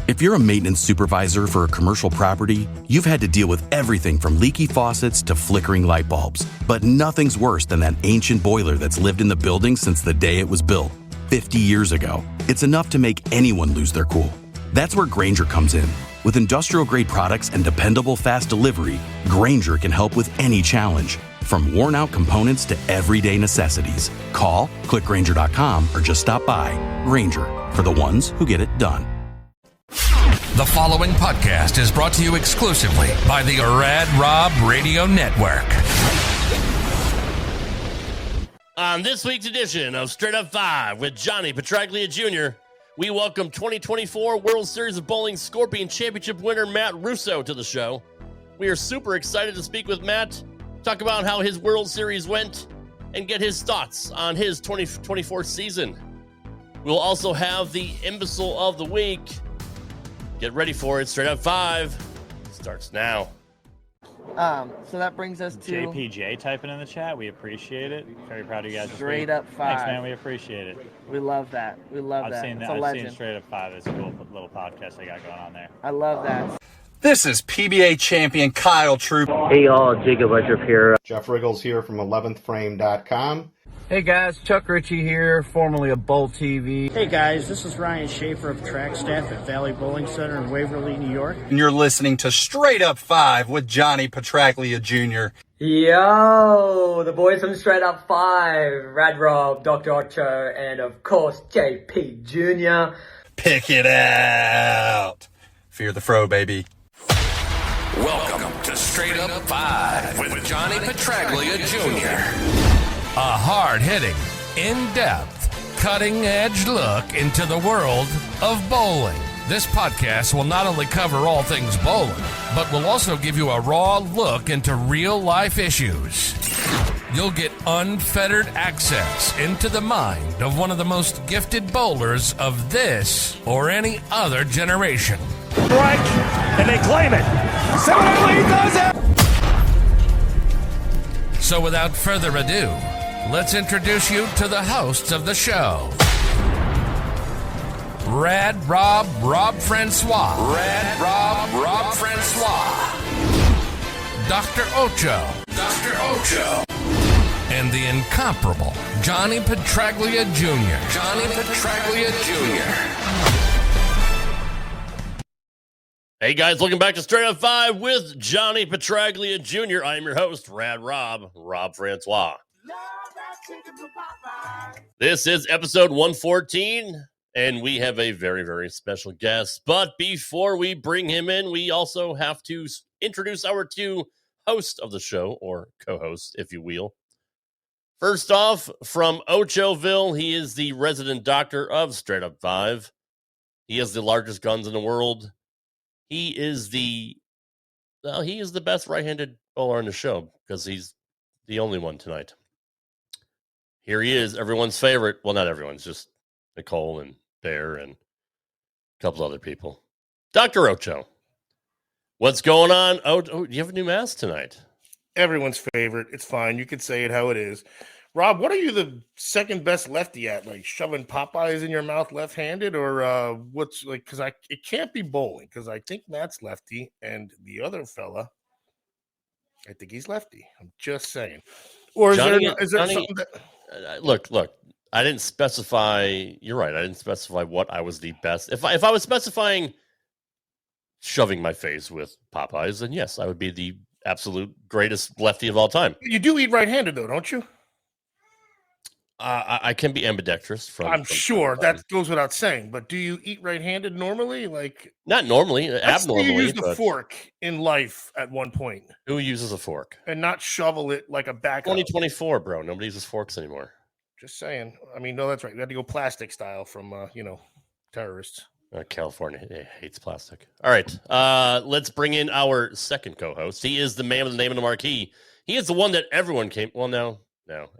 If you're a maintenance supervisor for a commercial property, you've had to deal with everything from leaky faucets to flickering light bulbs. But nothing's worse than that ancient boiler that's lived in the building since the day it was built, 50 years ago. It's enough to make anyone lose their cool. That's where Grainger comes in. With industrial-grade products and dependable fast delivery, Grainger can help with any challenge, from worn-out components to everyday necessities. Call, click Grainger.com, or just stop by. Grainger, for the ones who get it done. The following podcast is brought to you exclusively by the Rad Rob Radio Network. On this week's edition of Straight Up 5 with Johnny Petraglia Jr., we welcome 2024 World Series of Bowling Scorpion Championship winner Matt Russo to the show. We are super excited to speak with Matt, talk about how his World Series went, and get his thoughts on his 2024 season. We'll also have the Imbecile of the Week. Get ready for it. Straight Up 5 starts now. So that brings us to JPJ typing in the chat. We appreciate it. Very proud of you guys. Straight Up 5. Thanks, man. We appreciate it. We love that. We love that. It's a legend. I've seen Straight Up 5. It's a cool little podcast they got going on there. I love that. This is PBA champion Kyle Troop. Hey y'all, Jacob Ledger here. Jeff Riggles here from 11thframe.com. Hey guys, Chuck Ritchie here, formerly of Bowl TV. Hey guys, this is Ryan Schaefer of track staff at Valley Bowling Center in Waverly, New York. And you're listening to Straight Up 5 with Johnny Petraglia Jr. Yo, the boys from Straight Up 5, Rad Rob, Dr Ocho, and of course JP Jr. Pick it out. Fear the fro, baby. Welcome to Straight Up 5 with Johnny Petraglia Jr. A hard-hitting, in-depth, cutting-edge look into the world of bowling. This podcast will not only cover all things bowling, but will also give you a raw look into real-life issues. You'll get unfettered access into the mind of one of the most gifted bowlers of this or any other generation. Strike, and they claim it. Similarly does it. So without further ado, let's introduce you to the hosts of the show. Rad Rob, Rob Francois. Rad Rob, Rob Francois. Dr Ocho. Dr Ocho. And the incomparable Johnny Petraglia Jr. Johnny Petraglia Jr. Hey guys, welcome back to Straight Up 5 with Johnny Petraglia Jr. I am your host, Rad Rob, Rob Francois. This is episode 114, and we have a very, very special guest. But before we bring him in, we also have to introduce our two hosts of the show, or co-hosts, if you will. First off, from Ochoville, he is the resident doctor of Straight Up 5. He has the largest guns in the world. He is the best right-handed bowler on the show because he's the only one tonight. Here he is, everyone's favorite. Well, not everyone's, just Nicole and Bear and a couple other people. Dr. Ocho, what's going on? Oh, you have a new mask tonight. Everyone's favorite. It's fine. You can say it how it is. Rob, what are you the second best lefty at? Like shoving Popeyes in your mouth left-handed, or what's like? Because it can't be bowling. Because I think Matt's lefty, and the other fella, I think he's lefty. I'm just saying. Or is there something that? Look. I didn't specify. You're right. I didn't specify what I was the best. If I was specifying shoving my face with Popeyes, then yes, I would be the absolute greatest lefty of all time. You do eat right-handed, though, don't you? I can be ambidextrous. I'm sure that goes without saying. But do you eat right-handed normally? Like not normally, abnormally. You use the fork in life at one point. Who uses a fork and not shovel it like a back? 2024, bro. Nobody uses forks anymore. Just saying. I mean, no, that's right. We had to go plastic style from terrorists. California hates plastic. All right, let's bring in our second co-host. He is the man with the name of the marquee. He is the one that everyone came. Well, no,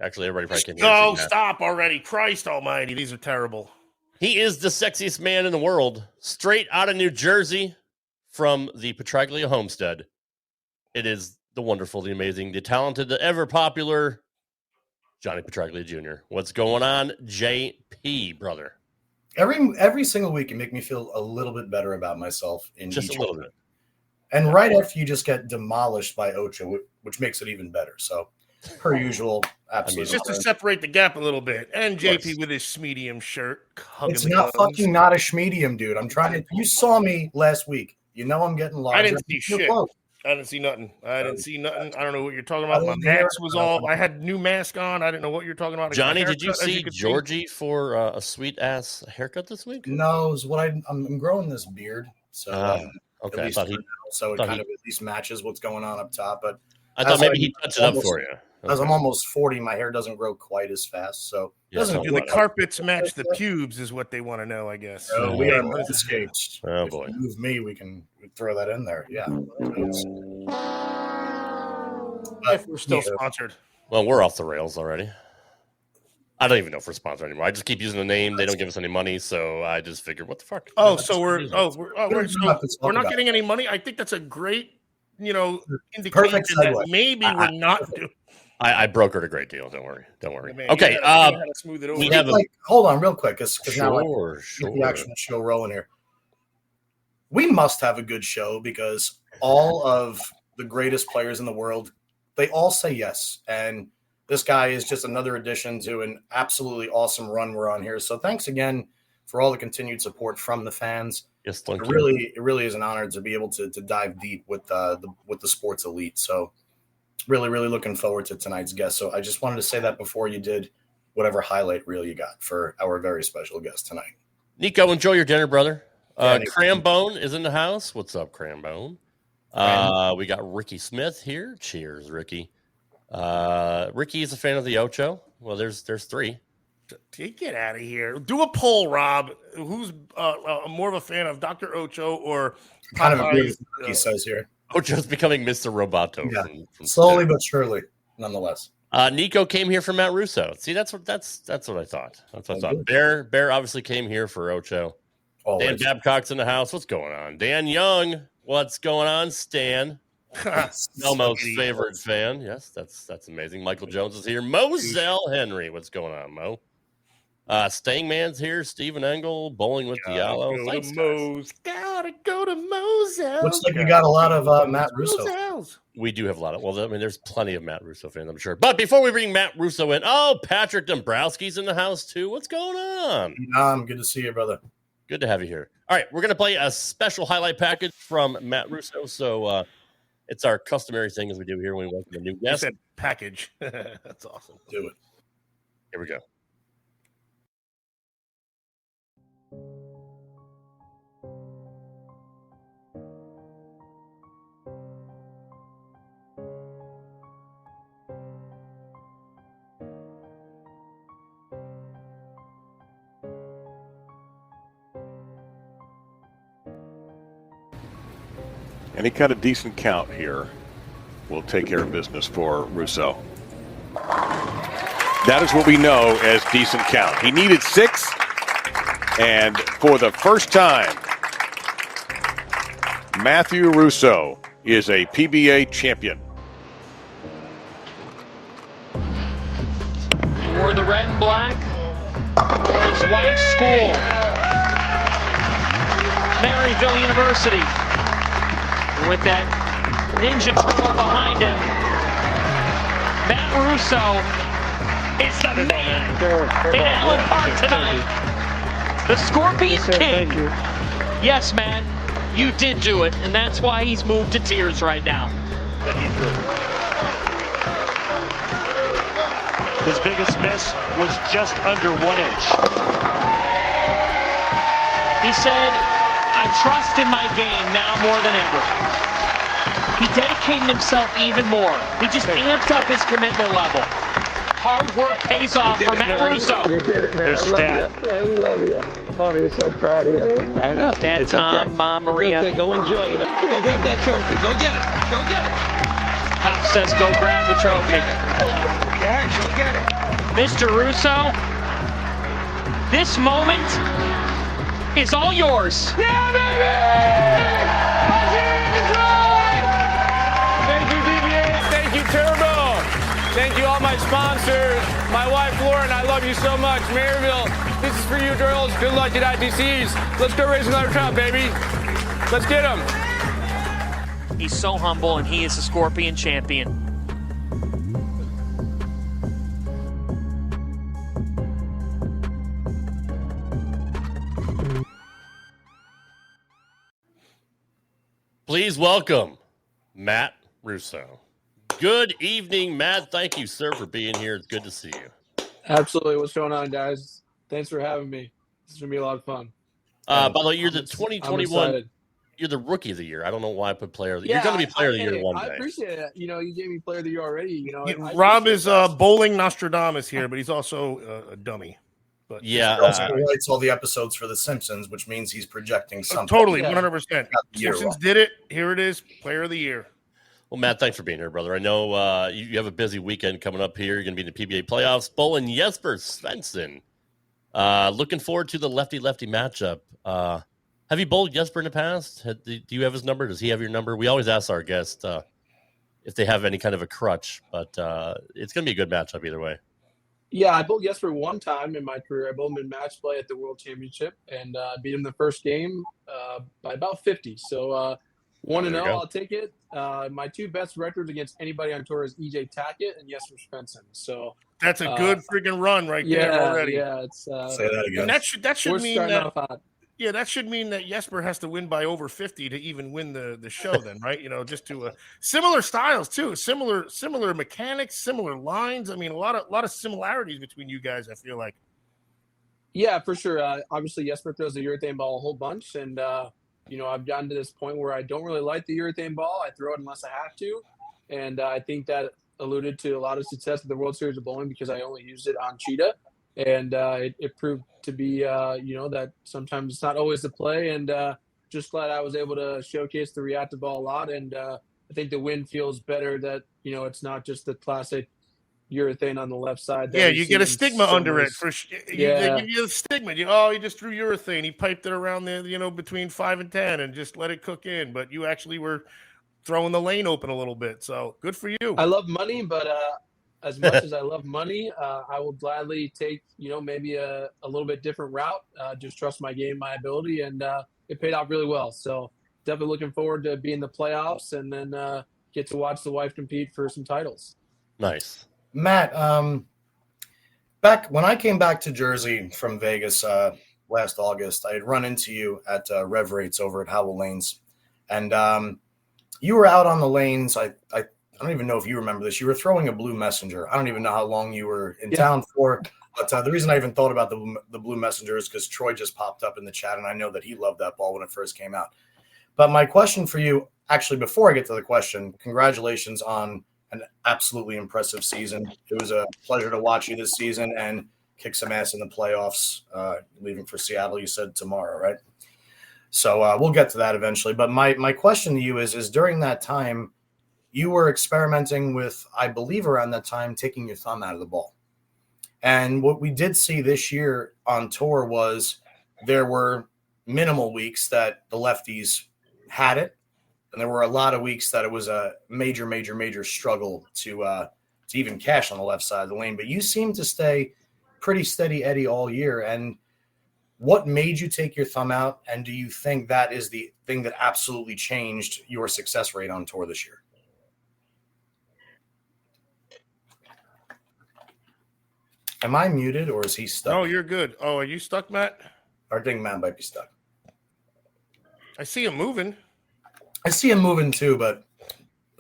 actually, everybody probably can't hear. Oh, stop already! Christ Almighty, these are terrible. He is the sexiest man in the world, straight out of New Jersey, from the Petraglia homestead. It is the wonderful, the amazing, the talented, the ever popular Johnny Petraglia Jr. What's going on, JP, brother? Every single week, you make me feel a little bit better about myself in just each a little one. bit. And right after you just get demolished by Ocho, which makes it even better. So, per usual, absolutely. Just to separate the gap a little bit. And JP with his Schmedium shirt. It's not fucking not a Schmedium, dude. I'm trying to. You saw me last week. You know I'm getting larger. I didn't see shit. I didn't see nothing. I don't know what you're talking about. My mask was all. I had new mask on. I didn't know what you're talking about. Johnny, did you see Georgie for a sweet ass haircut this week? No, it's what I'm growing this beard. So okay, at least matches what's going on up top. But I thought maybe he touched it up for you. As I'm almost 40, my hair doesn't grow quite as fast. So the carpets match the pubes is what they want to know, I guess. Oh, we are landscaped. Oh if boy, you move me, we can throw that in there. Yeah. If we're still sponsored. Well, we're off the rails already. I don't even know if we're sponsored anymore. I just keep using the name. They don't give us any money, so I just figured, what the fuck? So we're not getting any money. I think that's a great, indication that maybe we're not doing. I brokered a great deal. Don't worry. Man, okay. Smooth it over. We have hold on real quick, because now sure. The actual show rolling here. We must have a good show because all of the greatest players in the world, they all say yes. And this guy is just another addition to an absolutely awesome run we're on here. So thanks again for all the continued support from the fans. Yes, thank you. It really is an honor to be able to dive deep with the sports elite. So really, really looking forward to tonight's guest. So I just wanted to say that before you did whatever highlight reel you got for our very special guest tonight. Nico, enjoy your dinner, brother. Crambone is in the house. What's up, Crambone? We got Ricky Smith here. Cheers, Ricky. Ricky is a fan of the Ocho. Well, there's three. Get out of here. Do a poll, Rob. Who's more of a fan of Dr. Ocho or kind of agree with what he says here. Ocho's becoming Mr. Roboto. Yeah. Slowly but surely, nonetheless. Nico came here for Matt Russo. See, that's what I thought. That's what I thought. Bear obviously came here for Ocho. Always. Dan Babcock's in the house. What's going on? Dan Young. What's going on, Stan? Elmo's favorite fan. Yes, that's amazing. Michael Jones is here. Moselle Henry. What's going on, Mo? Stangman's here. Stephen Engel. Bowling with Diallo. Thanks, gotta go to Moselle. Looks like we got a lot of Matt Russo. We do have a lot of. Well, I mean, there's plenty of Matt Russo fans, I'm sure. But before we bring Matt Russo in, Patrick Dombrowski's in the house too. What's going on? Good to see you, brother. Good to have you here. All right, we're going to play a special highlight package from Matt Russo. So it's our customary thing as we do here when we welcome a new guest. You said package. That's awesome. Do it. Here we go. Any kind of decent count here will take care of business for Russo. That is what we know as decent count. He needed 6, and for the first time, Matthew Russo is a PBA champion. For the red and black, for his wife's school, Maryville University. With that ninja trail behind him, Matt Russo is the man in Allen Park tonight. The Scorpion King. Yes, man, you did do it, and that's why he's moved to tears right now. His biggest miss was just under 1 inch. He said, I trust in my game now more than ever. He dedicated himself even more. He just amped up his commitment level. Hard work pays off for Matt Russo. There's Stan. I love you. Mommy's so proud of you. I know. Dad, Tom, Mom, Maria. Okay, go enjoy it. Go grab that trophy. Go get it. Go get it. Pop says go grab the trophy. Yeah, go get it. Mr. Russo, this moment is all yours. Yeah, baby! Thank you, PBA. Thank you, Turbo. Thank you, all my sponsors. My wife, Lauren, I love love you so much. Maryville, this is for you girls. Good luck at ITCs. Let's go raise another trout, baby. Let's get him. He's so humble, and he is a Scorpion champion. Please welcome Matt Russo. Good evening, Matt. Thank you, sir, for being here. It's good to see you. Absolutely. What's going on, guys? Thanks for having me. This is going to be a lot of fun. By the way, you're the 2021. You're the rookie of the year. I don't know why I put player of the year. You're going to be player of the year one day. I appreciate it. You gave me player of the year already. Rob is bowling Nostradamus here, but he's also a dummy. But he also writes all the episodes for The Simpsons, which means he's projecting something. Totally, 100%. Simpsons did it. Here it is, player of the year. Well, Matt, thanks for being here, brother. I know you have a busy weekend coming up here. You're going to be in the PBA playoffs. Bowling Jesper Svensson. Looking forward to the lefty-lefty matchup. Have you bowled Jesper in the past? Do you have his number? Does he have your number? We always ask our guests if they have any kind of a crutch, but it's going to be a good matchup either way. Yeah, I bowled Jesper one time in my career. I bowled him in match play at the World Championship and beat him the first game by about 50. So 1-0, I'll take it. My two best records against anybody on tour is EJ Tackett and Jesper Svensson. So that's a good freaking run there already. Yeah, it's say that again. And that should mean that. Yeah, that should mean that Jesper has to win by over 50 to even win the show then, right? Just to similar styles too, similar mechanics, similar lines. I mean, a lot of similarities between you guys, I feel like. Yeah, for sure. Obviously, Jesper throws the urethane ball a whole bunch, and I've gotten to this point where I don't really like the urethane ball. I throw it unless I have to, and I think that alluded to a lot of success at the World Series of Bowling because I only used it on Cheetah. And it proved to be, that sometimes it's not always the play. And just glad I was able to showcase the reactive ball a lot. And I think the win feels better that, it's not just the classic urethane on the left side. Yeah, you get a stigma under it. They give you a stigma. He just threw urethane. He piped it around there, between 5 and 10 and just let it cook in. But you actually were throwing the lane open a little bit. So good for you. I love money, but as much as I love money, I will gladly take, maybe a little bit different route. Just trust my game, my ability, and it paid out really well. So definitely looking forward to being in the playoffs and then get to watch the wife compete for some titles. Nice. Matt, back when I came back to Jersey from Vegas last August, I had run into you at Rev Rates over at Howell Lanes. And you were out on the lanes. I don't even know if you remember this. You were throwing a blue messenger. I don't even know how long you were in town for. But the reason I even thought about the blue messenger is because Troy just popped up in the chat, and I know that he loved that ball when it first came out. But my question for you, actually, before I get to the question, congratulations on an absolutely impressive season. It was a pleasure to watch you this season and kick some ass in the playoffs, leaving for Seattle, you said tomorrow, right? So we'll get to that eventually. But my question to you is during that time, you were experimenting with, I believe around that time, taking your thumb out of the ball. And what we did see this year on tour was there were minimal weeks that the lefties had it. And there were a lot of weeks that it was a major, major, major struggle to even cash on the left side of the lane. But you seem to stay pretty steady Eddie all year. And what made you take your thumb out? And do you think that is the thing that absolutely changed your success rate on tour this year? Am I muted or is he stuck? No, you're good. Oh, are you stuck, Matt? I think Matt might be stuck. I see him moving. I see him moving too, but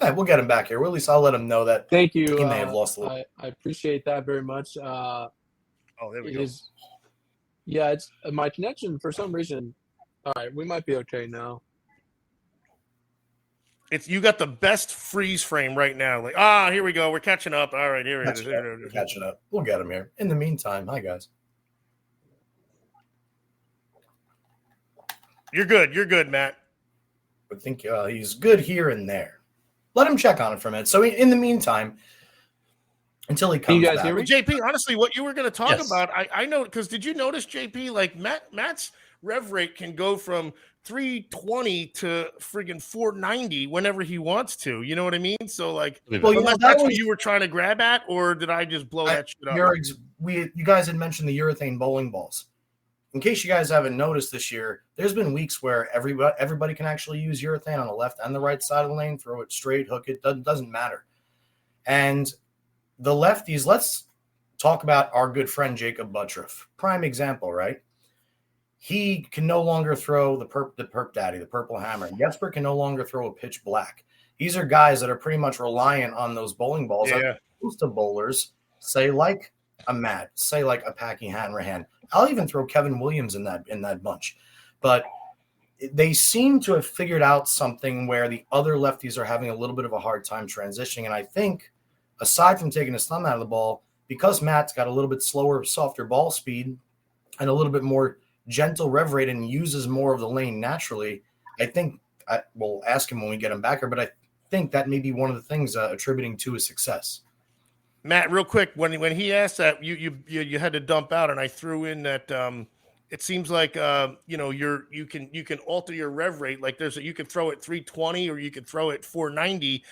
we'll get him back here. Well, at least I'll let him know that. Thank you. He may have lost a little. I appreciate that very much. There we go. It's my connection for some reason. All right, we might be okay now. You got the best freeze frame right now. Like, here we go. We're catching up. All right, here it is. We're catching up. We'll get him here. In the meantime, hi guys. You're good. You're good, Matt. I think he's good here and there. Let him check on it for a minute. So in the meantime, until he comes back. Well, JP, honestly, what you were going to talk about, I know, because did you notice, JP, like Matt's rev rate can go from 320 to friggin' 490 whenever he wants to. You know what I mean? So like, well, unless that's what you were trying to grab at, or did I just blow that shit up? You guys had mentioned the urethane bowling balls. In case you guys haven't noticed this year, there's been weeks where everybody can actually use urethane on the left and the right side of the lane, throw it straight, hook it, doesn't matter. And the lefties, let's talk about our good friend Jacob Buttriff. Prime example, right? He can no longer throw the perp daddy, the purple hammer. Jesper can no longer throw a pitch black. These are guys that are pretty much reliant on those bowling balls. Yeah. Most of bowlers, say like a Matt, say like a Packy Hanrahan. I'll even throw Kevin Williams in that bunch. But they seem to have figured out something where the other lefties are having a little bit of a hard time transitioning. And I think, aside from taking his thumb out of the ball, because Matt's got a little bit slower, softer ball speed and a little bit more gentle rev rate and uses more of the lane naturally, I think we'll ask him when we get him back here, but I think that may be one of the things attributing to his success. Matt, real quick, when he asked that, you had to dump out, and I threw in that it seems like you can alter your rev rate. Like you can throw it 320 or you can throw it 490,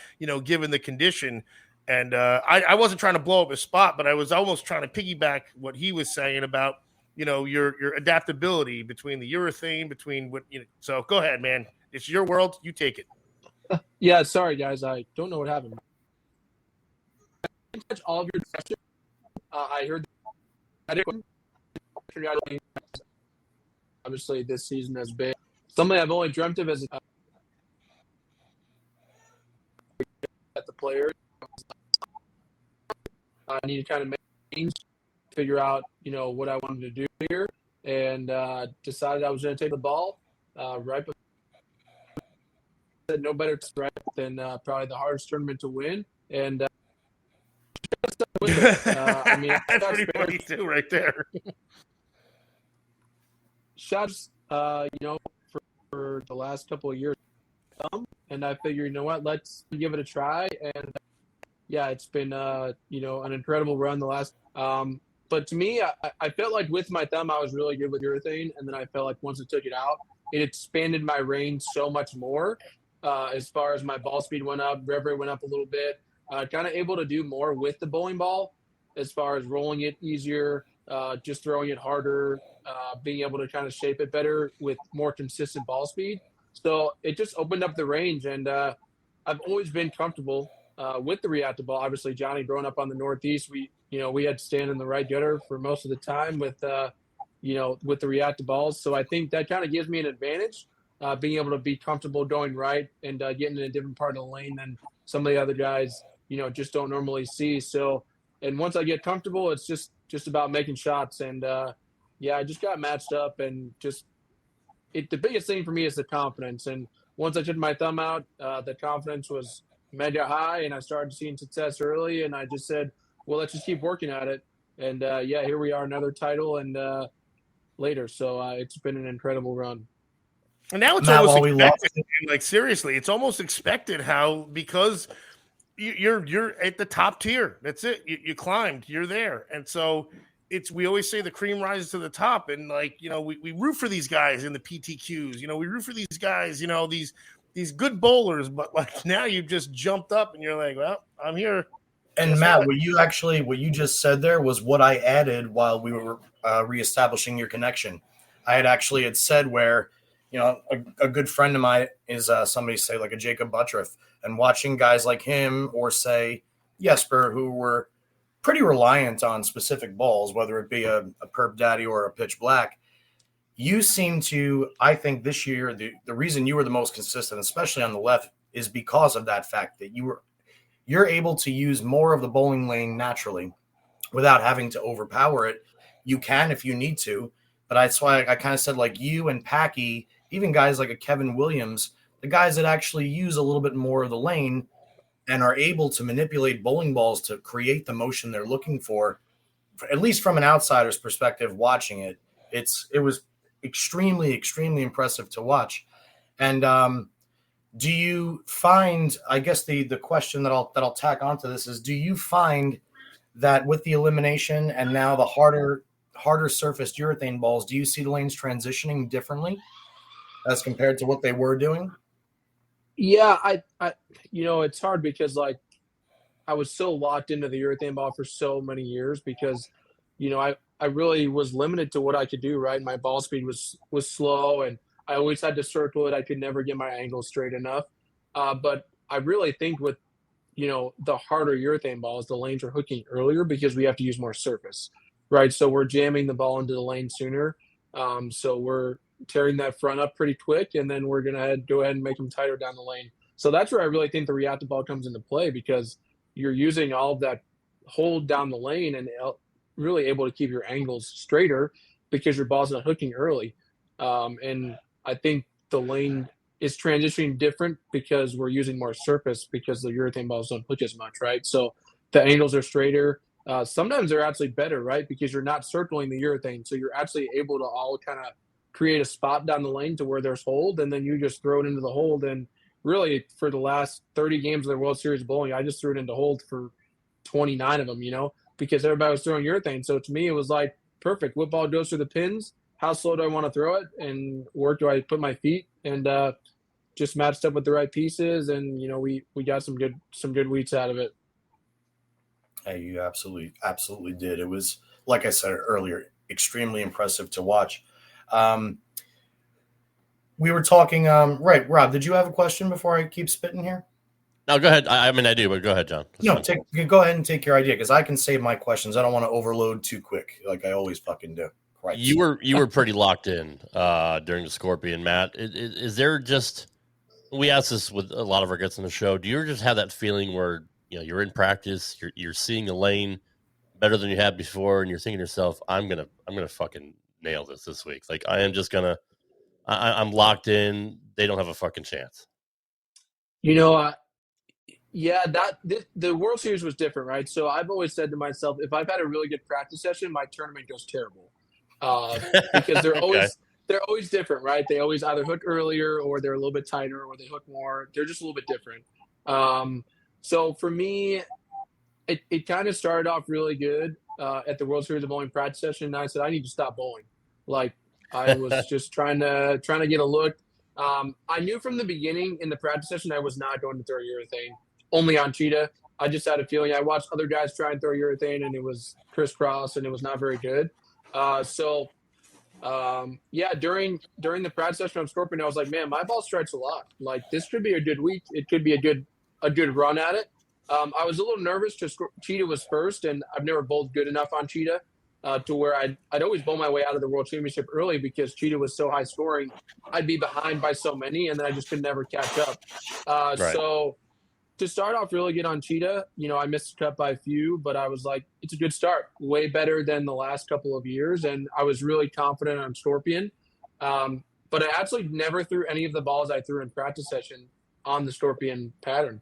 given the condition. And I wasn't trying to blow up his spot, but I was almost trying to piggyback what he was saying about your adaptability between the urethane, between what So go ahead, man. It's your world. You take it. Yeah, sorry guys, I don't know what happened. I touch all of your questions. I heard. Obviously, this season has been something I've only dreamt of as at the players. I need to kind of figure out, what I wanted to do here, and decided I was going to take the ball right before. Said no better than probably the hardest tournament to win, and I mean, that's pretty funny too, right there. Shots, for the last couple of years, and I figured, let's give it a try, and yeah, it's been an incredible run the last. But to me, I felt like with my thumb, I was really good with urethane, and then I felt like once I took it out, it expanded my range so much more. As far as my ball speed went up, rev rate went up a little bit. Kind of able to do more with the bowling ball, as far as rolling it easier, just throwing it harder, being able to kind of shape it better with more consistent ball speed. So it just opened up the range, and I've always been comfortable with the reactive ball. Obviously, Johnny, growing up on the Northeast, we had to stand in the right gutter for most of the time with the reactive balls. So I think that kind of gives me an advantage, being able to be comfortable going right and getting in a different part of the lane than some of the other guys, just don't normally see. So, and once I get comfortable, it's just about making shots. And I just got matched up, and the biggest thing for me is the confidence. And once I took my thumb out, the confidence was mega high, and I started seeing success early. And I just said, well, let's just keep working at it. And here we are, another title and later. So it's been an incredible run. And now it's almost expected. Like, seriously, it's almost expected because you're at the top tier. That's it. You climbed. You're there. And so we always say the cream rises to the top. And we root for these guys in the PTQs. We root for these guys. These good bowlers. But now you've just jumped up and you're like, well, I'm here. And Matt, what you just said there was what I added while we were reestablishing your connection. I had said where. A good friend of mine is somebody, say, like a Jacob Buttriff, and watching guys like him or, say, Jesper, who were pretty reliant on specific balls, whether it be a perp daddy or a pitch black. You seem to, I think this year, the reason you were the most consistent, especially on the left, is because of that fact that you're able to use more of the bowling lane naturally without having to overpower it. You can if you need to, but that's why I kind of said, like, you and Packy, even guys like a Kevin Williams, the guys that actually use a little bit more of the lane and are able to manipulate bowling balls to create the motion they're looking for, at least from an outsider's perspective, watching it, it was extremely, extremely impressive to watch. And do you find, I guess the question that I'll tack onto this is, do you find that with the elimination and now the harder surfaced urethane balls, do you see the lanes transitioning differently? as compared to what they were doing? Yeah, I it's hard because like I was so locked into the urethane ball for so many years because, I really was limited to what I could do, right? My ball speed was slow and I always had to circle it. I could never get my angle straight enough. But I really think with, the harder urethane balls, the lanes are hooking earlier because we have to use more surface, right? So we're jamming the ball into the lane sooner. So we're tearing that front up pretty quick, and then we're going to go ahead and make them tighter down the lane. So that's where I really think the reactive ball comes into play because you're using all of that hold down the lane and really able to keep your angles straighter because your ball's not hooking early. And I think the lane is transitioning different because we're using more surface because the urethane balls don't hook as much, right? So the angles are straighter. Sometimes they're actually better, right? Because you're not circling the urethane. So you're actually able to all kind of create a spot down the lane to where there's hold, and then you just throw it into the hold. And really, for the last 30 games of the World Series bowling, I just threw it into hold for 29 of them, because everybody was throwing urethane. So to me, it was like, perfect. What ball goes through the pins? How slow do I want to throw it? And where do I put my feet? And just matched up with the right pieces. And, we got some good weeks out of it. Hey, you absolutely did. It was, like I said earlier, extremely impressive to watch. We were talking, right, Rob, did you have a question before I keep spitting here? No, go ahead. I mean, I do, but go ahead, John. Go ahead and take your idea because I can save my questions. I don't want to overload too quick like I always fucking do. Right. You were pretty locked in during the Scorpion, Matt. Is there just, we ask this with a lot of our guests on the show, do you just have that feeling where, you're in practice, you're seeing a lane better than you had before, and you're thinking to yourself, I'm gonna fucking nail this week. Like I'm locked in. They don't have a fucking chance. Yeah, the World Series was different, right? So I've always said to myself, if I've had a really good practice session, my tournament goes terrible because they're always different, right? They always either hook earlier or they're a little bit tighter or they hook more. They're just a little bit different. So for me, it kind of started off really good at the World Series of Bowling practice session, and I said I need to stop bowling. Like I was just trying to get a look. I knew from the beginning in the practice session I was not going to throw urethane only on cheetah. I just had a feeling. I watched other guys try and throw urethane, and it was crisscross, and it was not very good. During the practice session on Scorpion, I was like, man, my ball strikes a lot. Like this could be a good week. It could be a good run at it. I was a little nervous because cheetah was first, and I've never bowled good enough on cheetah to where I'd always bowl my way out of the World Championship early because cheetah was so high scoring. I'd be behind by so many, and then I just could never catch up. Right. So to start off really good on cheetah, I missed a cut by a few, but I was like, it's a good start, way better than the last couple of years, and I was really confident on Scorpion. But I actually never threw any of the balls I threw in practice session on the Scorpion pattern.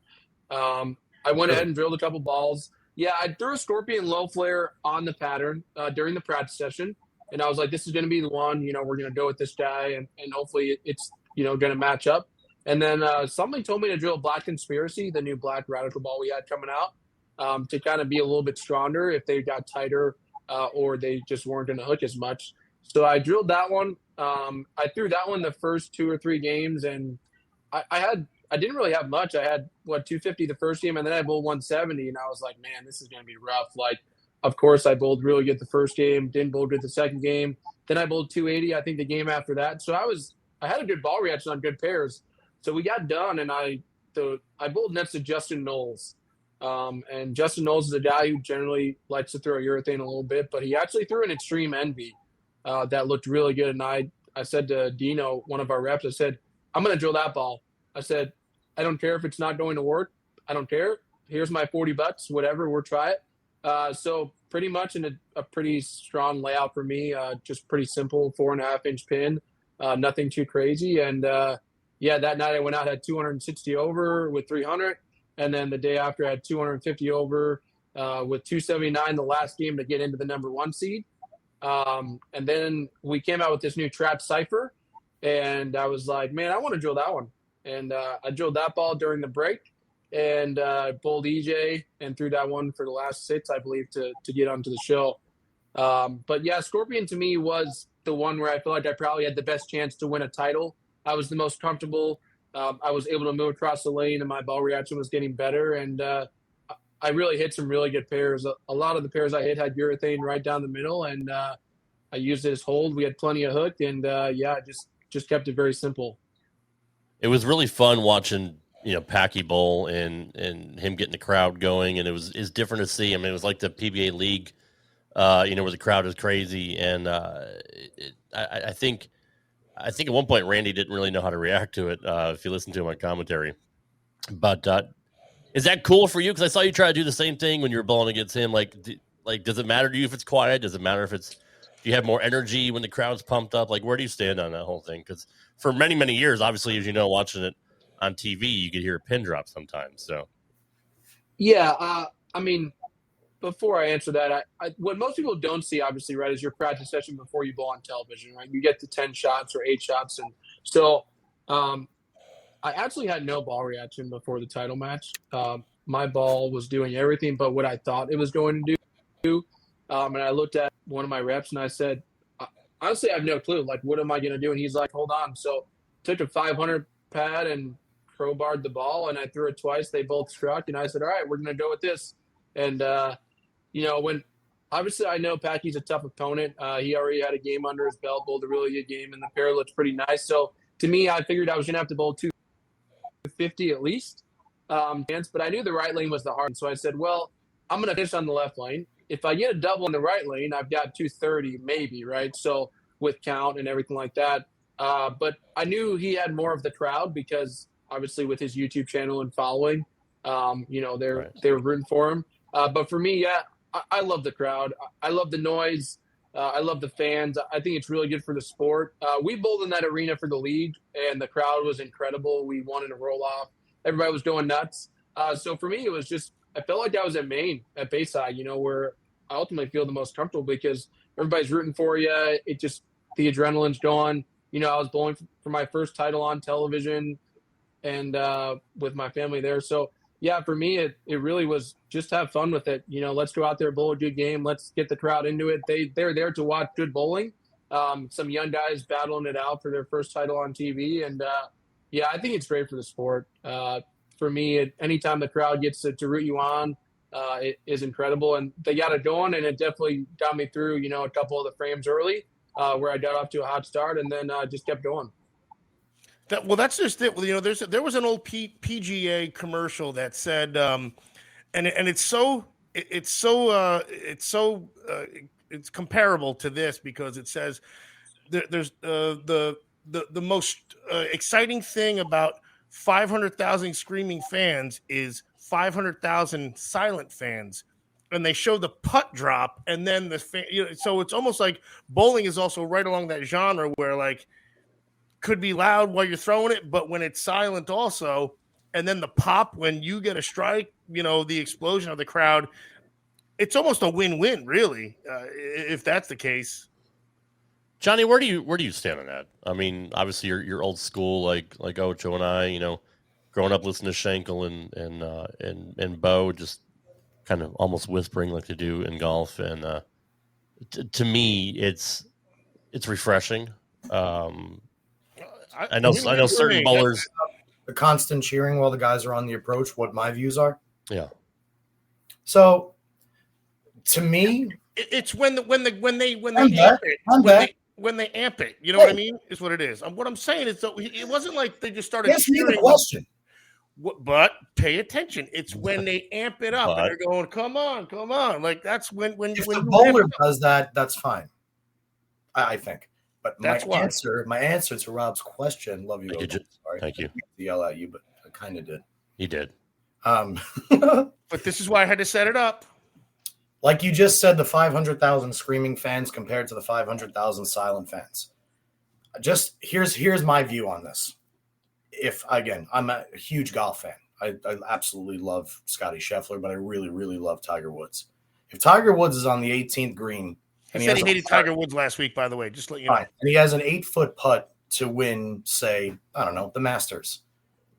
I went ahead and drilled a couple balls. Yeah, I threw a Scorpion low flare on the pattern during the practice session, and I was like, this is going to be the one. We're going to go with this guy, and hopefully it's going to match up. And then somebody told me to drill Black Conspiracy, the new black radical ball we had coming out, to kind of be a little bit stronger if they got tighter or they just weren't going to hook as much. So I drilled that one. I threw that one the first 2 or 3 games, and I didn't really have much. I had 250 the first game, and then I bowled 170, and I was like, man, this is going to be rough. Like, of course, I bowled really good the first game, didn't bowl good the second game. Then I bowled 280, I think, the game after that. So I had a good ball reaction on good pairs. So we got done, and I bowled next to Justin Knowles. And Justin Knowles is a guy who generally likes to throw urethane a little bit, but he actually threw an Extreme Envy that looked really good. And I said to Dino, one of our reps, I said, I'm going to drill that ball. I said, I don't care if it's not going to work. I don't care. Here's my $40, whatever, we'll try it. So pretty much in a pretty strong layout for me, just pretty simple 4.5-inch pin, nothing too crazy. And that night I went out, had 260 over with 300. And then the day after I had 250 over with 279 the last game to get into the number 1 seed. And then we came out with this new trap cipher. And I was like, man, I want to drill that one. And I drilled that ball during the break and bowled EJ and threw that one for the last 6, I believe, to get onto the show. But yeah, Scorpion to me was the one where I feel like I probably had the best chance to win a title I was the most comfortable. I was able to move across the lane, and my ball reaction was getting better. And I really hit some really good pairs. A lot of the pairs I hit had urethane right down the middle, and I used it as hold. We had plenty of hook, and just kept it very simple. It was really fun watching, Packy bowl and him getting the crowd going, and it's different to see. I mean, it was like the PBA league, where the crowd is crazy, and I think at one point Randy didn't really know how to react to it. If you listen to him on commentary, but is that cool for you? Because I saw you try to do the same thing when you were bowling against him. Like, does it matter to you if it's quiet? Does it matter if do you have more energy when the crowd's pumped up? Like, where do you stand on that whole thing? Because for many, many years, obviously, as you know, watching it on TV, you could hear a pin drop sometimes. So, yeah, I mean, before I answer that, what most people don't see, obviously, right, is your practice session before you bowl on television, right? You get the 10 shots or 8 shots, and so I actually had no ball reaction before the title match. My ball was doing everything but what I thought it was going to do. And I looked at one of my reps and I said, honestly, I have no clue. Like, what am I going to do? And he's like, hold on. So took a 500 pad and crowbarred the ball, and I threw it twice. They both struck, and I said, all right, we're going to go with this. And, when obviously I know Packy's a tough opponent. He already had a game under his belt, bowled a really good game, and the pair looked pretty nice. So to me, I figured I was going to have to bowl 250 at least. But I knew the right lane was the hard. So I said, well, I'm going to finish on the left lane. If I get a double in the right lane, I've got 230 maybe, right? So with count and everything like that. But I knew he had more of the crowd because obviously with his YouTube channel and following, they were rooting for him. But for me, I love the crowd. I love the noise. I love the fans. I think it's really good for the sport. We bowled in that arena for the league, and the crowd was incredible. We won in a roll-off. Everybody was going nuts. So for me, it was just, I felt like I was at Maine, at Bayside, where I ultimately feel the most comfortable because everybody's rooting for you. It just, the adrenaline's going. I was bowling for my first title on television and with my family there. So, yeah, for me, it really was just have fun with it. Let's go out there, bowl a good game. Let's get the crowd into it. They're there to watch good bowling. Some young guys battling it out for their first title on TV. And, I think it's great for the sport. For me, anytime the crowd gets to root you on, it is incredible. And they got it going, and it definitely got me through, a couple of the frames early where I got off to a hot start and then just kept going. That's just it. There was an old PGA commercial that said, and it's comparable to this because it says there's the most exciting thing about 500,000 screaming fans is 500,000 silent fans, and they show the putt drop, and then so it's almost like bowling is also right along that genre where like could be loud while you're throwing it, but when it's silent also, and then the pop when you get a strike, the explosion of the crowd, it's almost a win-win, really, if that's the case. Johnny, where do you stand on that? I mean, obviously you're old school, like Ocho and I, growing up listening to Schenkel and Bo, just kind of almost whispering like they do in golf, and to me, it's refreshing. I know certain bowlers. The constant cheering while the guys are on the approach. What my views are. Yeah. So, to me, it's when they amp it. You know what I mean? Is what it is. What I'm saying is, that it wasn't like they just started cheering. Question. But pay attention. It's when they amp it up and they're going, "Come on!" Like that's when if the bowler does that, that's fine. I think. But my answer to Rob's question, love you. Sorry, thank you. To yell at you, but I kind of did. He did. But this is why I had to set it up. Like you just said, the 500,000 screaming fans compared to the 500,000 silent fans. Just here's my view on this. I'm a huge golf fan. I absolutely love Scotty Scheffler, but I really, really love Tiger Woods. If Tiger Woods is on the 18th green, he said he hated Tiger Woods last week, by the way, just to let you know. And he has an 8-foot putt to win, say, I don't know, the Masters.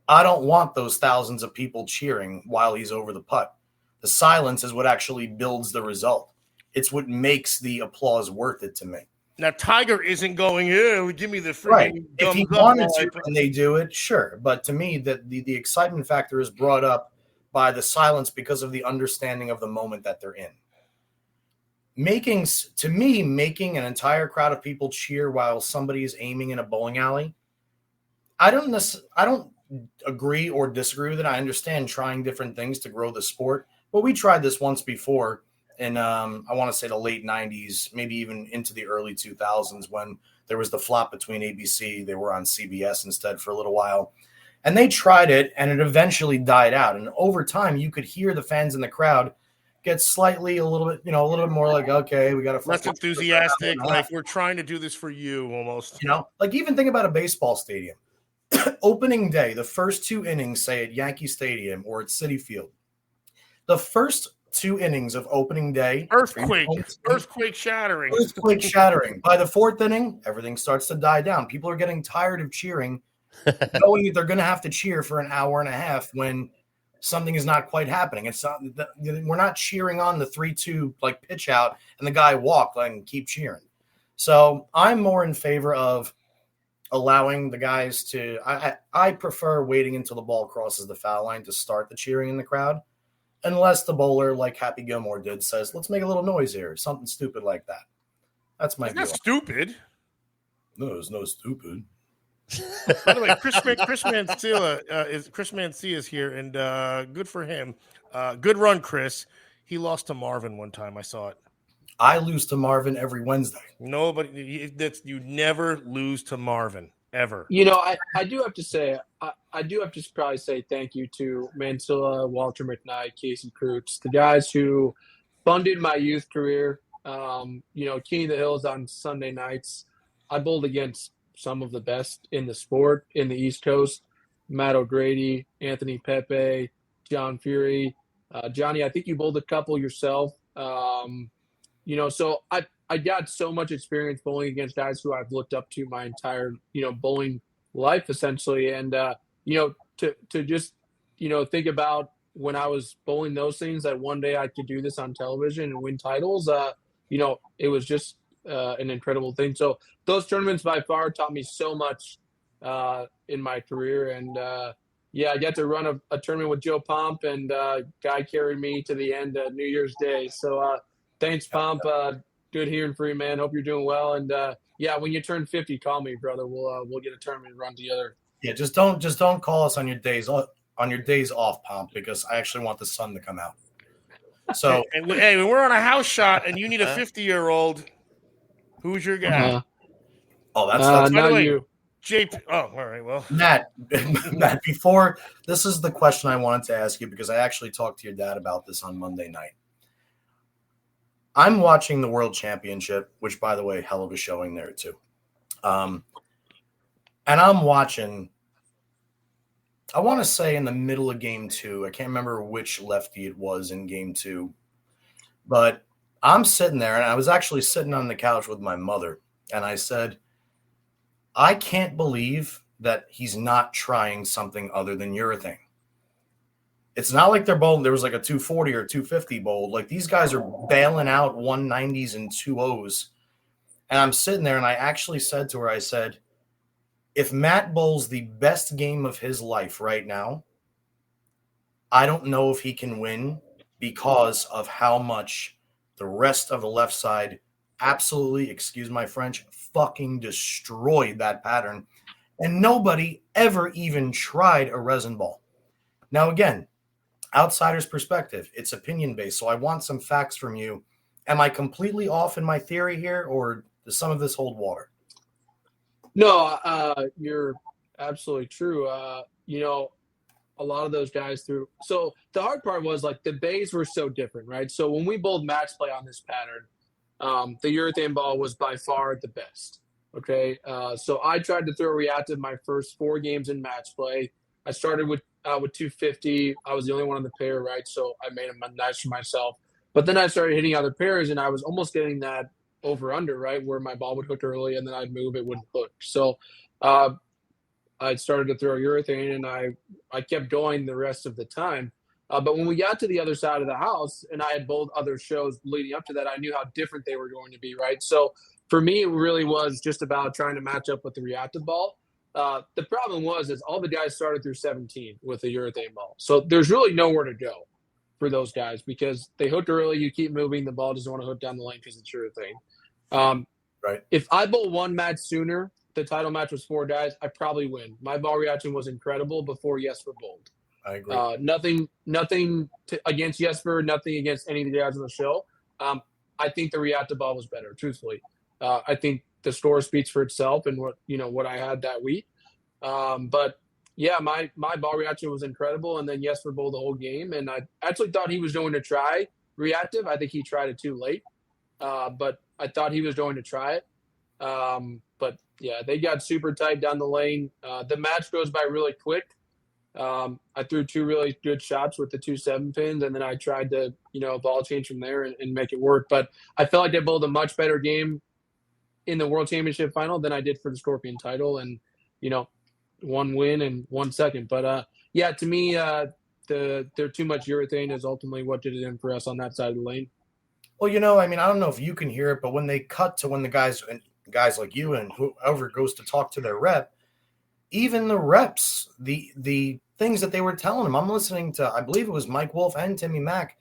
I don't want those thousands of people cheering while he's over the putt. The silence is what actually builds the result. It's what makes the applause worth it to me. Now, Tiger isn't going, give me the freaking Right. If he thumbs up wanted while I to and they do it, sure. But to me, the excitement factor is brought up by the silence because of the understanding of the moment that they're in. Making an entire crowd of people cheer while somebody is aiming in a bowling alley, I don't agree or disagree with it. I understand trying different things to grow the sport, but we tried this once before in I want to say the late 90s, maybe even into the early 2000s when there was the flop between ABC. They were on CBS instead for a little while. And they tried it, and it eventually died out. And over time, you could hear the fans in the crowd get slightly a little bit more like, okay, we got to less enthusiastic, like we're trying to do this for you almost. Like even think about a baseball stadium. Opening day, the first 2 innings, say at Yankee Stadium or at Citi Field. The first 2 innings of opening day. Earthquake shattering. Earthquake shattering. By the 4th inning, everything starts to die down. People are getting tired of cheering, knowing that they're going to have to cheer for an hour and a half when something is not quite happening. It's not, we're not cheering on the 3-2 like pitch out and the guy walk and keep cheering. So I'm more in favor of allowing the guys to I prefer waiting until the ball crosses the foul line to start the cheering in the crowd, unless the bowler, like Happy Gilmore did, says, let's make a little noise here, something stupid like that. That's my view. That's stupid. No, it's no stupid. By the way, Chris Mancilla is here, and good for him. Good run, Chris. He lost to Marvin one time. I saw it. I lose to Marvin every Wednesday. Nobody. You never lose to Marvin ever. I do have to say, I do have to probably say thank you to Mancilla, Walter McKnight, Casey Krutz, the guys who funded my youth career. King of the Hills on Sunday nights. I bowled against some of the best in the sport in the East Coast. Matt O'Grady, Anthony Pepe, John Fury. Johnny, I think you bowled a couple yourself. So I got so much experience bowling against guys who I've looked up to my entire, bowling life essentially. And, to just, think about when I was bowling those things that one day I could do this on television and win titles, it was just an incredible thing. So those tournaments by far taught me so much in my career. And, I got to run a tournament with Joe Pomp, and Guy carried me to the end New Year's Day. So, thanks, Pomp. Good hearing from you, man. Hope you're doing well. And when you turn 50, call me, brother. We'll get a tournament run together. Yeah, just don't call us on your days off, Pomp, because I actually want the sun to come out. So and when we're on a house shot and you need a 50-year-old, who's your guy? Oh, that's by the way, you. JP. Oh, all right. Well, Matt, before this is the question I wanted to ask you, because I actually talked to your dad about this on Monday night. I'm watching the World Championship, which, by the way, hell of a showing there too. And I'm watching, I want to say in the middle of game 2, I can't remember which lefty it was in game 2, but I'm sitting there, and I was actually sitting on the couch with my mother, and I said, I can't believe that he's not trying something other than urethane. It's not like they're bowling. There was like a 240 or 250 bowl. Like these guys are bailing out 190s and 2-0s. And I'm sitting there, and I actually said to her, I said, if Matt bowls the best game of his life right now, I don't know if he can win because of how much the rest of the left side absolutely, excuse my French, fucking destroyed that pattern. And nobody ever even tried a resin ball. Now, again, outsider's perspective, it's opinion-based, so I want some facts from you. Am I completely off in my theory here, or does some of this hold water? No, you're absolutely true. A lot of those guys threw. So the hard part was like the bays were so different, right? So when we bowled match play on this pattern, the urethane ball was by far the best. Okay. So I tried to throw reactive my first 4 games in match play. I started with 250. I was the only one on the pair, right? So I made them nice for myself. But then I started hitting other pairs, and I was almost getting that over-under, right, where my ball would hook early, and then I'd move, it wouldn't hook. So I started to throw urethane, and I kept going the rest of the time. But when we got to the other side of the house, and I had bowled other shows leading up to that, I knew how different they were going to be, right? So for me, it really was just about trying to match up with the reactive ball. The problem is all the guys started through 17 with the urethane ball. So there's really nowhere to go for those guys because they hooked early. You keep moving. The ball doesn't want to hook down the lane because it's urethane. Right. If I bowl one match sooner, the title match was 4 guys, I probably win. My ball reaction was incredible before Jesper bowled. I agree. Nothing against Jesper, nothing against any of the guys on the show. I think the reactive ball was better, truthfully. I think the score speaks for itself and what I had that week. But yeah, my ball reaction was incredible, and then Jesper bowled the whole game, and I actually thought he was going to try reactive. I think he tried it too late, but I thought he was going to try it. But yeah, they got super tight down the lane. The match goes by really quick. I threw 2 really good shots with the 2 7-pins, and then I tried to, ball change from there and make it work. But I felt like I bowled a much better game in the World Championship final than I did for the Scorpion title, and 1 win and 1 second. But yeah, to me, they're too much urethane is ultimately what did it in for us on that side of the lane. Well, I don't know if you can hear it, but when they cut to when the guys like you and whoever goes to talk to their rep, even the reps, the things that they were telling them, I'm listening to, I believe it was Mike Wolf and Timmy Mack.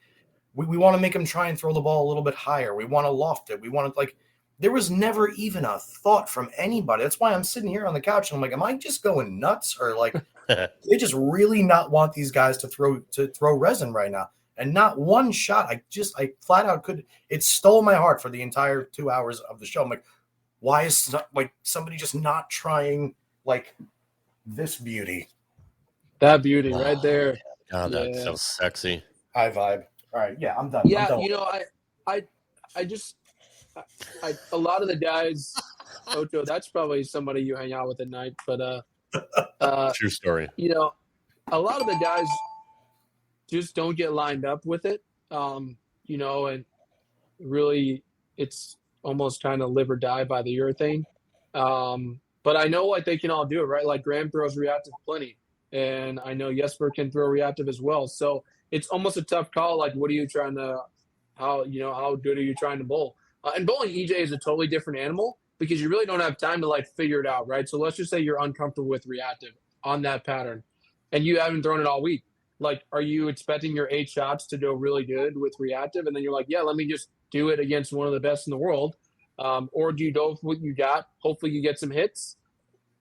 We want to make him try and throw the ball a little bit higher. We want to loft it. We want to there was never even a thought from anybody. That's why I'm sitting here on the couch and I'm like, am I just going nuts? Or they just really not want these guys to throw resin right now. And not one shot. I flat out it stole my heart for the entire 2 hours of the show. I'm like, why is somebody just not trying this beauty? That beauty right there. God, that's so sexy. High vibe. All right. Yeah, I'm done. Yeah. I'm done. A lot of the guys, Ocho, that's probably somebody you hang out with at night, but true story. A lot of the guys just don't get lined up with it. And really it's almost kind of live or die by the urethane. But I know they can all do it, right? Like Graham throws reactive plenty, and I know Jesper can throw reactive as well. So it's almost a tough call. What are you trying to, how good are you trying to bowl? And bowling EJ is a totally different animal because you really don't have time to figure it out, right? So let's just say you're uncomfortable with reactive on that pattern and you haven't thrown it all week. Are you expecting your 8 shots to go really good with reactive? And then you're like, yeah, let me just do it against one of the best in the world. Or do you go with what you got? Hopefully you get some hits.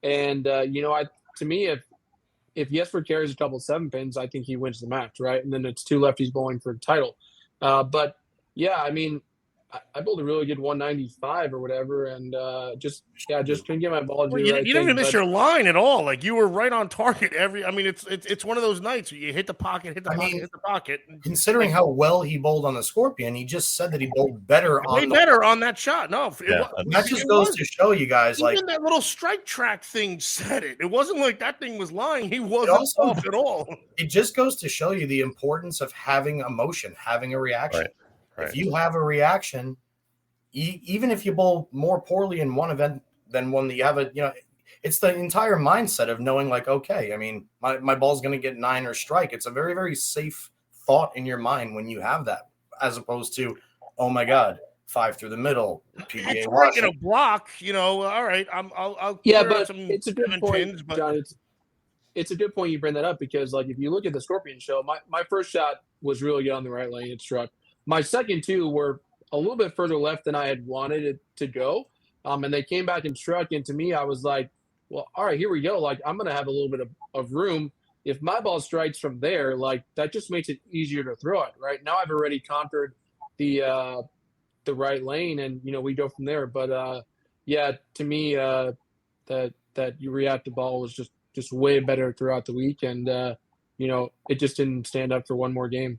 And, to me, if Jesper carries a couple 7-pins, I think he wins the match, right? And then it's 2 lefties bowling for the title. But, yeah, I mean, I bowled a really good 195 or whatever, and just couldn't get my ball to do the right you didn't even thing, miss your line at all. You were right on target it's one of those nights where you hit the pocket, hit the pocket. Considering how well he bowled on the Scorpion, he just said that he bowled better on that shot. No, that just goes to show you guys, even that little strike track thing said it. It wasn't like that thing was lying. He wasn't off at all. It just goes to show you the importance of having emotion, having a reaction. Right. If you have a reaction, even if you bowl more poorly in one event than one that you have it's the entire mindset of knowing okay, I mean, my ball's going to get 9 or strike. It's a very, very safe thought in your mind when you have that, as opposed to, oh my God, 5 through the middle, PBA. It's right in a block, all right. I'll but it's a good point, John. It's a good point you bring that up because if you look at the Scorpion show, my first shot was really good on the right lane. It struck. My second 2 were a little bit further left than I had wanted it to go. And they came back and struck. And to me, I was like, well, all right, here we go. I'm going to have a little bit of room. If my ball strikes from there, that just makes it easier to throw it, right? Now I've already conquered the right lane and, we go from there. But, yeah, to me, that you reactive ball was just way better throughout the week. And, it just didn't stand up for one more game.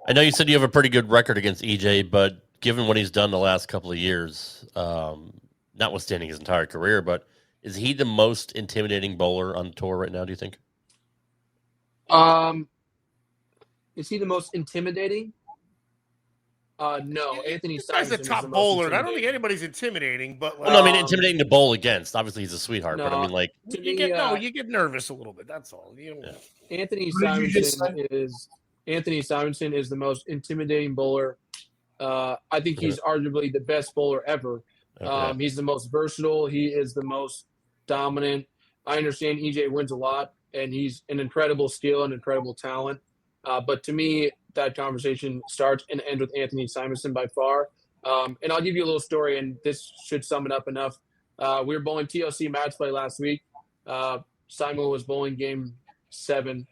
I know you said you have a pretty good record against EJ, but given what he's done the last couple of years, notwithstanding his entire career, but is he the most intimidating bowler on the tour right now, do you think? Is he the most intimidating? No, Anthony Simonson is the top bowler. I don't think anybody's intimidating, but intimidating to bowl against. Obviously, he's a sweetheart, but I mean, you get nervous a little bit. That's all. Anthony Simonson is the most intimidating bowler I think he's arguably the best bowler ever. He's the most versatile. He is the most dominant. I understand EJ wins a lot, and he's an incredible skill and incredible talent. But to me, that conversation starts and ends with Anthony Simonson by far. And I'll give you a little story, and this should sum it up enough. We were bowling TLC match play last week. Simon was bowling game 7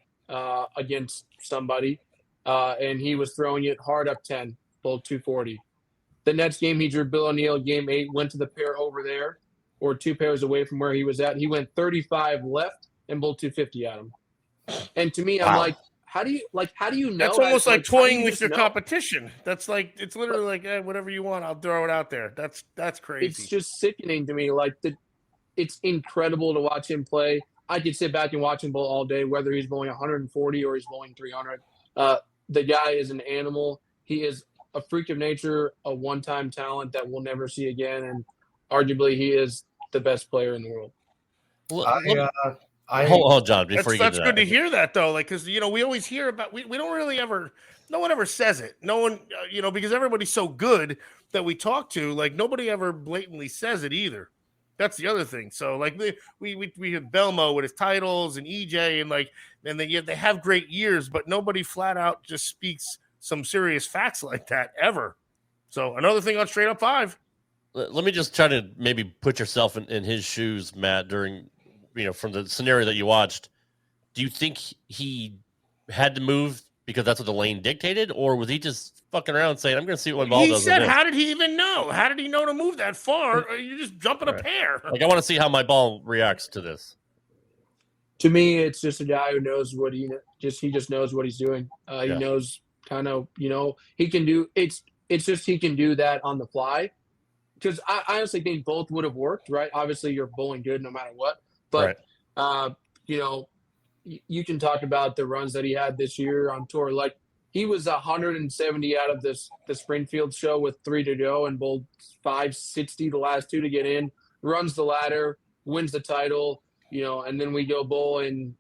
against somebody, and he was throwing it hard up 10, bowled 240. The next game, he drew Bill O'Neill, game 8, went to the pair over there, or 2 pairs away from where he was at. He went 35 left and bowled 250 at him. And to me, I'm like, how do you know? That's almost like toying with your competition. That's like, it's literally like, whatever you want, I'll throw it out there. That's crazy. It's just sickening to me. Like, it's incredible to watch him play. I could sit back and watch him bowl all day, whether he's bowling 140 or he's bowling 300. The guy is an animal. He is a freak of nature, a one-time talent that we'll never see again, and arguably he is the best player in the world. Hold on, John. Before you get that's good to hear that, though. Like, because we always hear about we don't really ever. No one ever says it. No one, because everybody's so good that we talk to. Like, nobody ever blatantly says it either. That's the other thing. So, like, we have Belmo with his titles and EJ and they have great years, but nobody flat out just speaks some serious facts like that ever. So, another thing on Straight Up 5. Let me just try to maybe put yourself in his shoes, Matt, during, from the scenario that you watched. Do you think he had to move because that's what the lane dictated, or was he just fucking around saying, I'm going to see what my ball does? He said, how did he even know? How did he know to move that far? You're just jumping a pair. Like, I want to see how my ball reacts to this. To me, it's just a guy who knows what he just knows what he's doing. He knows kind of, he can do it's just he can do that on the fly. Because I honestly think both would have worked, right? Obviously, you're bowling good no matter what. But, you can talk about the runs that he had this year on tour. Like, he was 170 out of the Springfield show with 3 to go and bowled 560 the last 2 to get in, runs the ladder, wins the title, and then we go bowl in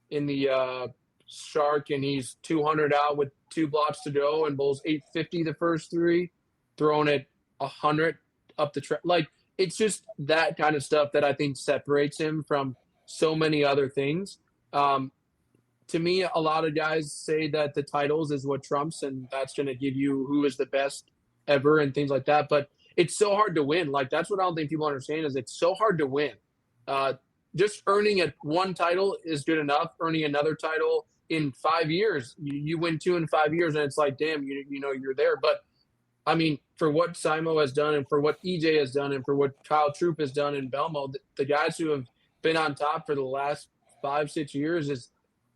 the Shark, and he's 200 out with 2 blocks to go and bowls 850 the first 3, throwing it 100 up the track. Like, it's just that kind of stuff that I think separates him from so many other things. To me, a lot of guys say that the titles is what trumps, and that's going to give you who is the best ever and things like that. But it's so hard to win. Like, that's what I don't think people understand, is it's so hard to win. Just earning one title is good enough. Earning another title in 5 years, you win 2 in 5 years, and it's like, damn, you're there. But I mean, for what Simo has done, and for what EJ has done, and for what Kyle Troop has done in Belmo, the guys who have been on top for the last 5-6 years is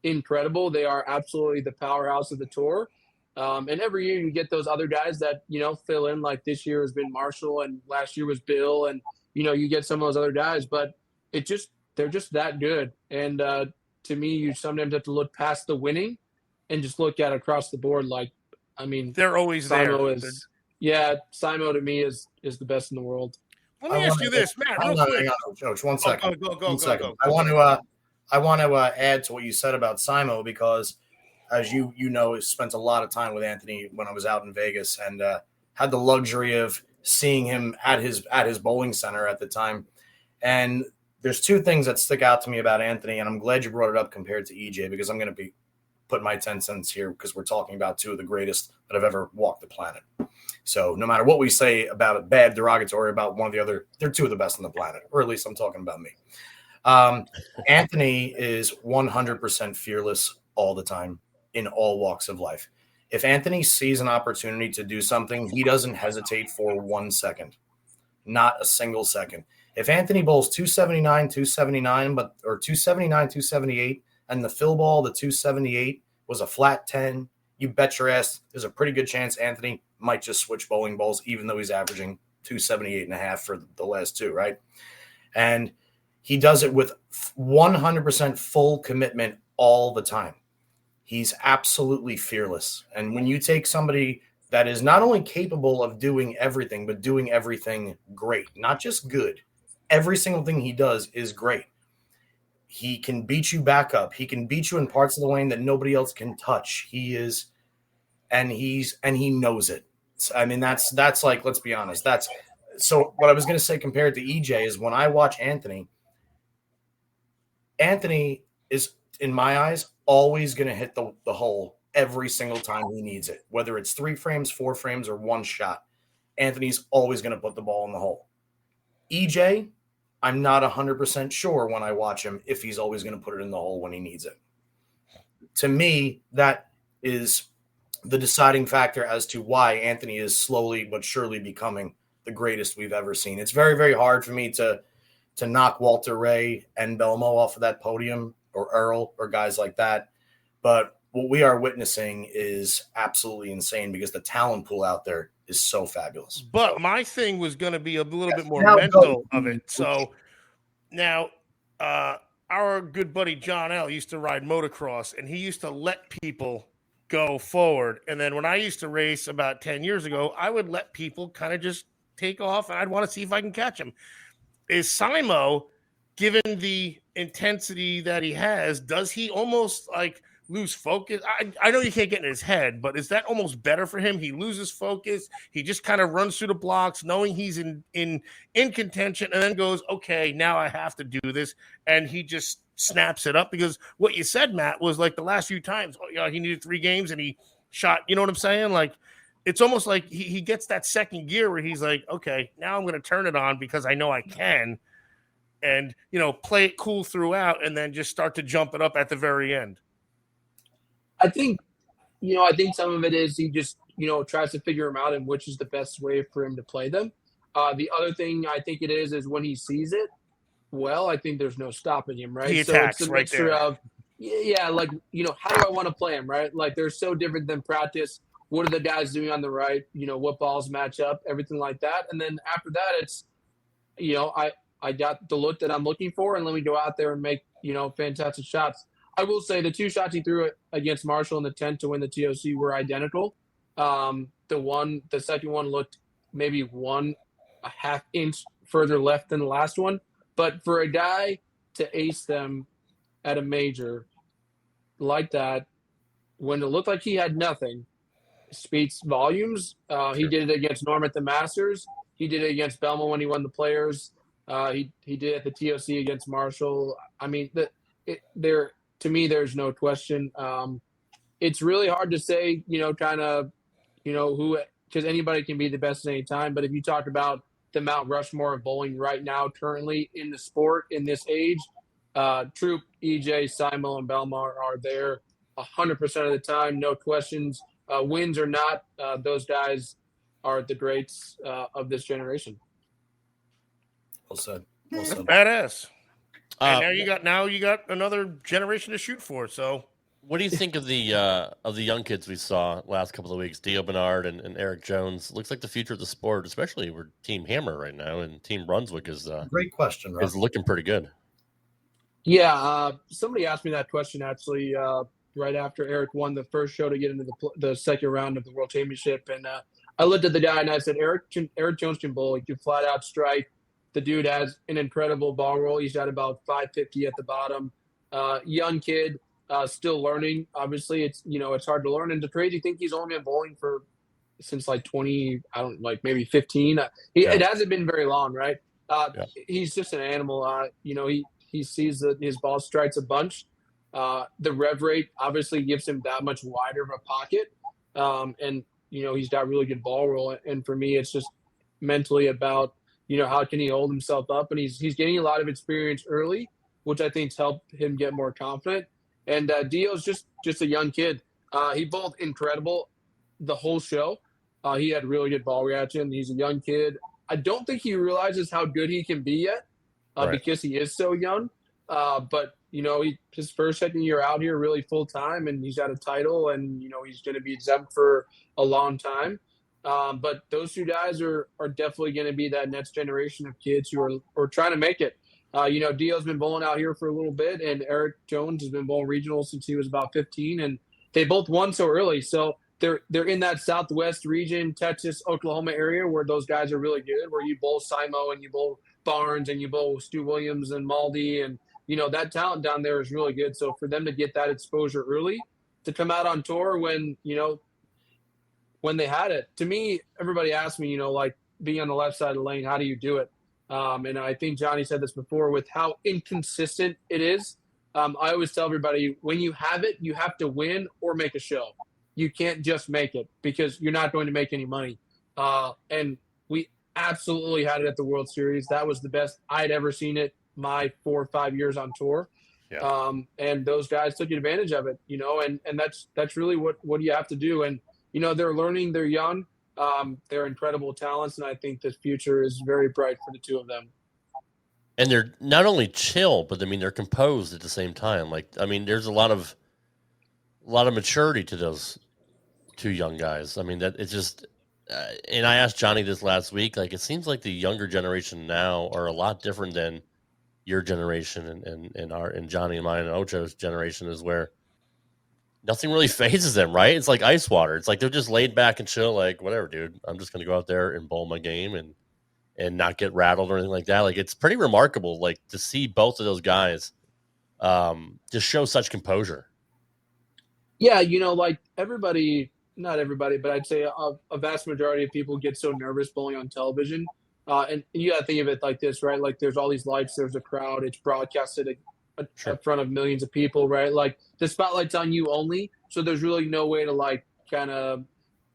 incredible. They are absolutely the powerhouse of the tour. And every year you get those other guys that, fill in. Like, this year has been Marshall, and last year was Bill, and, you get some of those other guys, but they're just that good. And to me, you sometimes have to look past the winning and just look at across the board. Like, I mean, they're always Simo there. Simo to me is the best in the world. Let me ask you this, Matt. Real quick. Coach, 1 second. Go. I want to add to what you said about Simo, because, as you spent a lot of time with Anthony when I was out in Vegas, and had the luxury of seeing him at his bowling center at the time. And there's 2 things that stick out to me about Anthony, and I'm glad you brought it up compared to EJ, because I'm going to be putting my 10 cents here, because we're talking about 2 of the greatest that have ever walked the planet. So no matter what we say about a bad derogatory about one or the other, they're 2 of the best on the planet, or at least I'm talking about me. Anthony is 100% fearless all the time in all walks of life. If Anthony sees an opportunity to do something, he doesn't hesitate for 1 second, not a single second. If Anthony bowls 279, 279, or 279, 278, and the fill ball, the 278 was a flat 10, you bet your ass there's a pretty good chance Anthony might just switch bowling balls, even though he's averaging 278.5 for the last 2, right? And he does it with 100% full commitment all the time. He's absolutely fearless. And when you take somebody that is not only capable of doing everything, but doing everything great, not just good, every single thing he does is great. He can beat you back up. He can beat you in parts of the lane that nobody else can touch. He knows it. I mean, that's like, let's be honest. So what I was going to say compared to EJ is when I watch Anthony is, in my eyes, always going to hit the hole every single time he needs it, whether it's 3 frames, 4 frames, or 1 shot. Anthony's always going to put the ball in the hole. EJ, I'm not 100% sure when I watch him if he's always going to put it in the hole when he needs it. To me, that is the deciding factor as to why Anthony is slowly but surely becoming the greatest we've ever seen. It's very, very hard for me to knock Walter Ray and Belmo off of that podium, or Earl, or guys like that. But what we are witnessing is absolutely insane because the talent pool out there is so fabulous. But my thing was going to be a little bit more mental of it. So now our good buddy John L. used to ride motocross, and he used to let people go forward. And then when I used to race about 10 years ago, I would let people kind of just take off, and I'd want to see if I can catch him. Is Simo, given the intensity that he has, does he almost like lose focus? I know you can't get in his head, but is that almost better for him? He loses focus. He just kind of runs through the blocks knowing he's in contention, and then goes, okay, now I have to do this. And he just snaps it up, because what you said, Matt, was like the last few times, he needed 3 games and he shot, you know what I'm saying? Like, it's almost like he gets that second gear where he's like, okay, now I'm going to turn it on because I know I can, and, play it cool throughout, and then just start to jump it up at the very end. I think some of it is he just, tries to figure them out and which is the best way for him to play them. The other thing I think it is when he sees it, well, I think there's no stopping him, right? He attacks, so it's a right mixture there. of, how do I want to play him, right? Like, they're so different than practice. What are the guys doing on the right? What balls match up, everything like that. And then after that, it's, I got the look that I'm looking for, and let me go out there and make, fantastic shots. I will say the 2 shots he threw against Marshall in the 10 to win the TOC were identical. The second one looked maybe 1.5 inch further left than the last one. But for a guy to ace them at a major like that, when it looked like he had nothing, speaks volumes. He did it against Norm at the Masters. He did it against Belmo when he won the Players. He did it at the TOC against Marshall. I mean, to me, there's no question. It's really hard to say, who, because anybody can be the best at any time. But if you talk about the Mount Rushmore of bowling right now, currently in the sport, in this age, Troop, EJ, Simo, and Belmo are there 100% of the time, no questions. Wins or not, those guys are the greats of this generation. Well said. Badass. And now you got another generation to shoot for. So, what do you think of the young kids we saw last couple of weeks? Dio Bernard and Eric Jones. Looks like the future of the sport, especially we're Team Hammer right now, and Team Brunswick is great question. Rob. Is looking pretty good. Yeah, somebody asked me that question actually right after Eric won the first show to get into the second round of the World Championship, and I looked at the guy and I said, Eric Jones can bowl. He can flat out strike. The dude has an incredible ball roll. He's at about 550 at the bottom. Young kid, still learning. Obviously, it's hard to learn. And the crazy thing, he's only been bowling since like 20, maybe 15. It hasn't been very long, right? He's just an animal. He sees that his ball strikes a bunch. The rev rate obviously gives him that much wider of a pocket. And he's got really good ball roll. And for me, it's just mentally about, how can he hold himself up? And he's getting a lot of experience early, which I think's helped him get more confident. And Dio's just a young kid. He bowled incredible the whole show. He had really good ball reaction. He's a young kid. I don't think he realizes how good he can be yet because he is so young. But, his first, second year out here really full time, and he's got a title, and, he's going to be exempt for a long time. But those 2 guys are definitely going to be that next generation of kids who are trying to make it. Dio's been bowling out here for a little bit, and Eric Jones has been bowling regional since he was about 15, and they both won so early. So they're in that Southwest region, Texas, Oklahoma area where those guys are really good, where you bowl Simo and you bowl Barnes and you bowl Stu Williams and Maldy, and that talent down there is really good. So for them to get that exposure early, to come out on tour when when they had it. To me, everybody asked me, like being on the left side of the lane, how do you do it? And I think Johnny said this before with how inconsistent it is. I always tell everybody, when you have it, you have to win or make a show. You can't just make it because you're not going to make any money. And we absolutely had it at the World Series. That was the best I'd ever seen it my 4 or 5 years on tour. Yeah. And those guys took advantage of it, and that's really what you have to do. And, they're learning, they're young, they're incredible talents. And I think the future is very bright for the two of them. And they're not only chill, but I mean, they're composed at the same time. Like, I mean, there's a lot of maturity to those two young guys. I mean, that it's just, and I asked Johnny this last week, like, it seems like the younger generation now are a lot different than your generation and Johnny and mine and Ocho's generation, is where nothing really phases them, right? It's like ice water. It's like they're just laid back and chill, like, whatever, dude. I'm just gonna go out there and bowl my game and not get rattled or anything like that. Like, it's pretty remarkable, like, to see both of those guys just show such composure. Yeah, like everybody, not everybody, but I'd say a vast majority of people get so nervous bowling on television. And you got to think of it like this, right? Like, there's all these lights, there's a crowd, it's broadcasted in front of millions of people, right? Like, the spotlight's on you only, so there's really no way to, like, kind of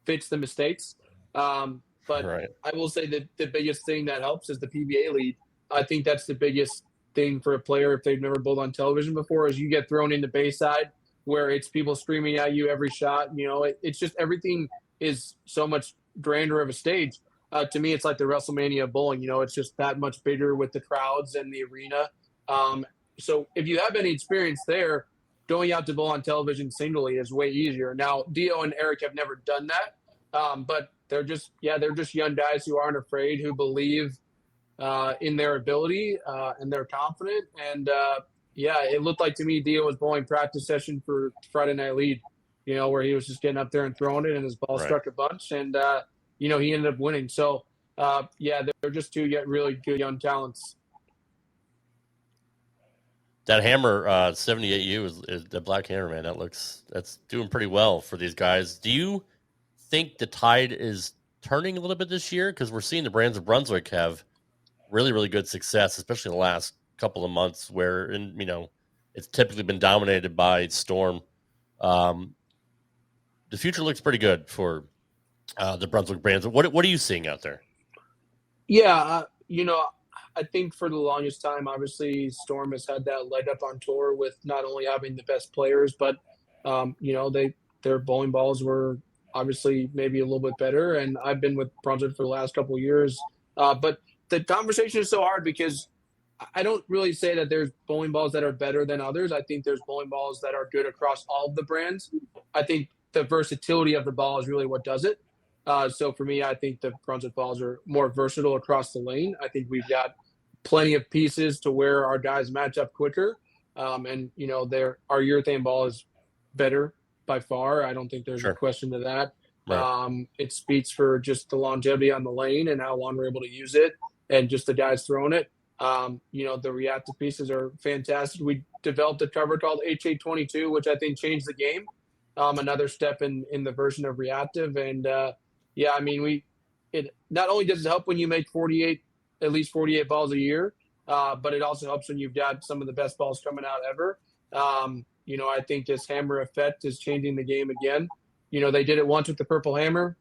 fix the mistakes. But I will say that the biggest thing that helps is the PBA lead. I think that's the biggest thing for a player if they've never bowled on television before, is you get thrown into Bayside where it's people screaming at you every shot. It's just everything is so much grander of a stage. To me, it's like the WrestleMania of bowling. It's just that much bigger with the crowds and the arena. So if you have any experience there, going out to bowl on television singly is way easier. Now, Dio and Eric have never done that, but they're just young guys who aren't afraid, who believe in their ability, and they're confident. And it looked like to me Dio was bowling practice session for Friday Night Lead, where he was just getting up there and throwing it, and his ball struck a bunch, and he ended up winning. So they're just two really good young talents. That hammer 78U is the black hammer, man. That's doing pretty well for these guys. Do you think the tide is turning a little bit this year? Because we're seeing the brands of Brunswick have really, really good success, especially in the last couple of months, where it's typically been dominated by Storm. The future looks pretty good for the Brunswick brands. What are you seeing out there? Yeah, I think for the longest time, obviously, Storm has had that leg up on tour with not only having the best players, but their bowling balls were obviously maybe a little bit better. And I've been with Brunswick for the last couple of years, but the conversation is so hard because I don't really say that there's bowling balls that are better than others. I think there's bowling balls that are good across all of the brands. I think the versatility of the ball is really what does it. So for me, I think the Brunswick balls are more versatile across the lane. I think we've got plenty of pieces to where our guys match up quicker. And our urethane ball is better by far. I don't think there's a question to that. Right. It speaks for just the longevity on the lane and how long we're able to use it, and just the guys throwing it. The reactive pieces are fantastic. We developed a cover called HA22, which I think changed the game. Another step in the version of reactive. And it not only does it help when you make at least 48 balls a year, but it also helps when you've got some of the best balls coming out ever. I think this hammer effect is changing the game again. They did it once with the purple hammer.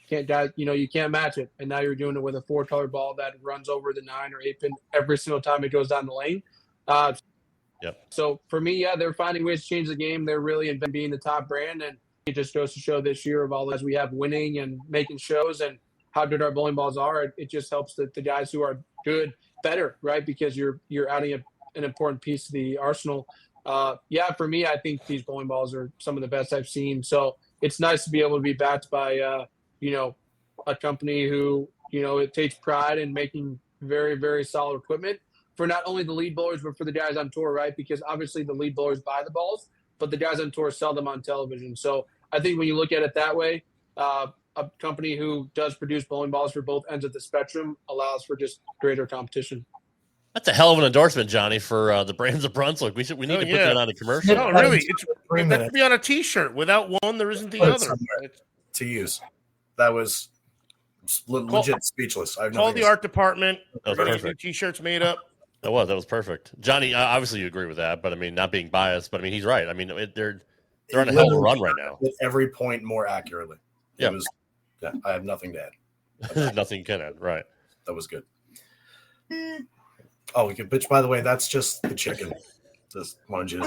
You can't match it. And now you're doing it with a 4-color ball that runs over the 9 or 8 pin every single time it goes down the lane. So for me, they're finding ways to change the game. They're really in being the top brand. And it just goes to show this year of all as we have winning and making shows and how good our bowling balls are. It just helps the guys who are good better, right? Because you're adding an important piece to the arsenal. For me, I think these bowling balls are some of the best I've seen. So it's nice to be able to be backed by, a company who, it takes pride in making very, very solid equipment for not only the lead bowlers, but for the guys on tour, right? Because obviously the lead bowlers buy the balls, but the guys on tour sell them on television. So I think when you look at it that way, a company who does produce bowling balls for both ends of the spectrum allows for just greater competition. That's a hell of an endorsement, Johnny, for the brands of Brunswick. We need to put that on a commercial. No, really, that could be on a T-shirt. Without one, there isn't the other. To use. that was legit speechless. I have Call the art department. That was perfect. T-shirts made up. That was perfect. Johnny, obviously you agree with that, but I mean, not being biased, but I mean, he's right. I mean, they're on a hell of a run right now. With every point more accurately. Yeah. I have nothing to add. Nothing can add. Right. That was good. Oh, we can bitch. By the way, that's just the chicken. Just wanted you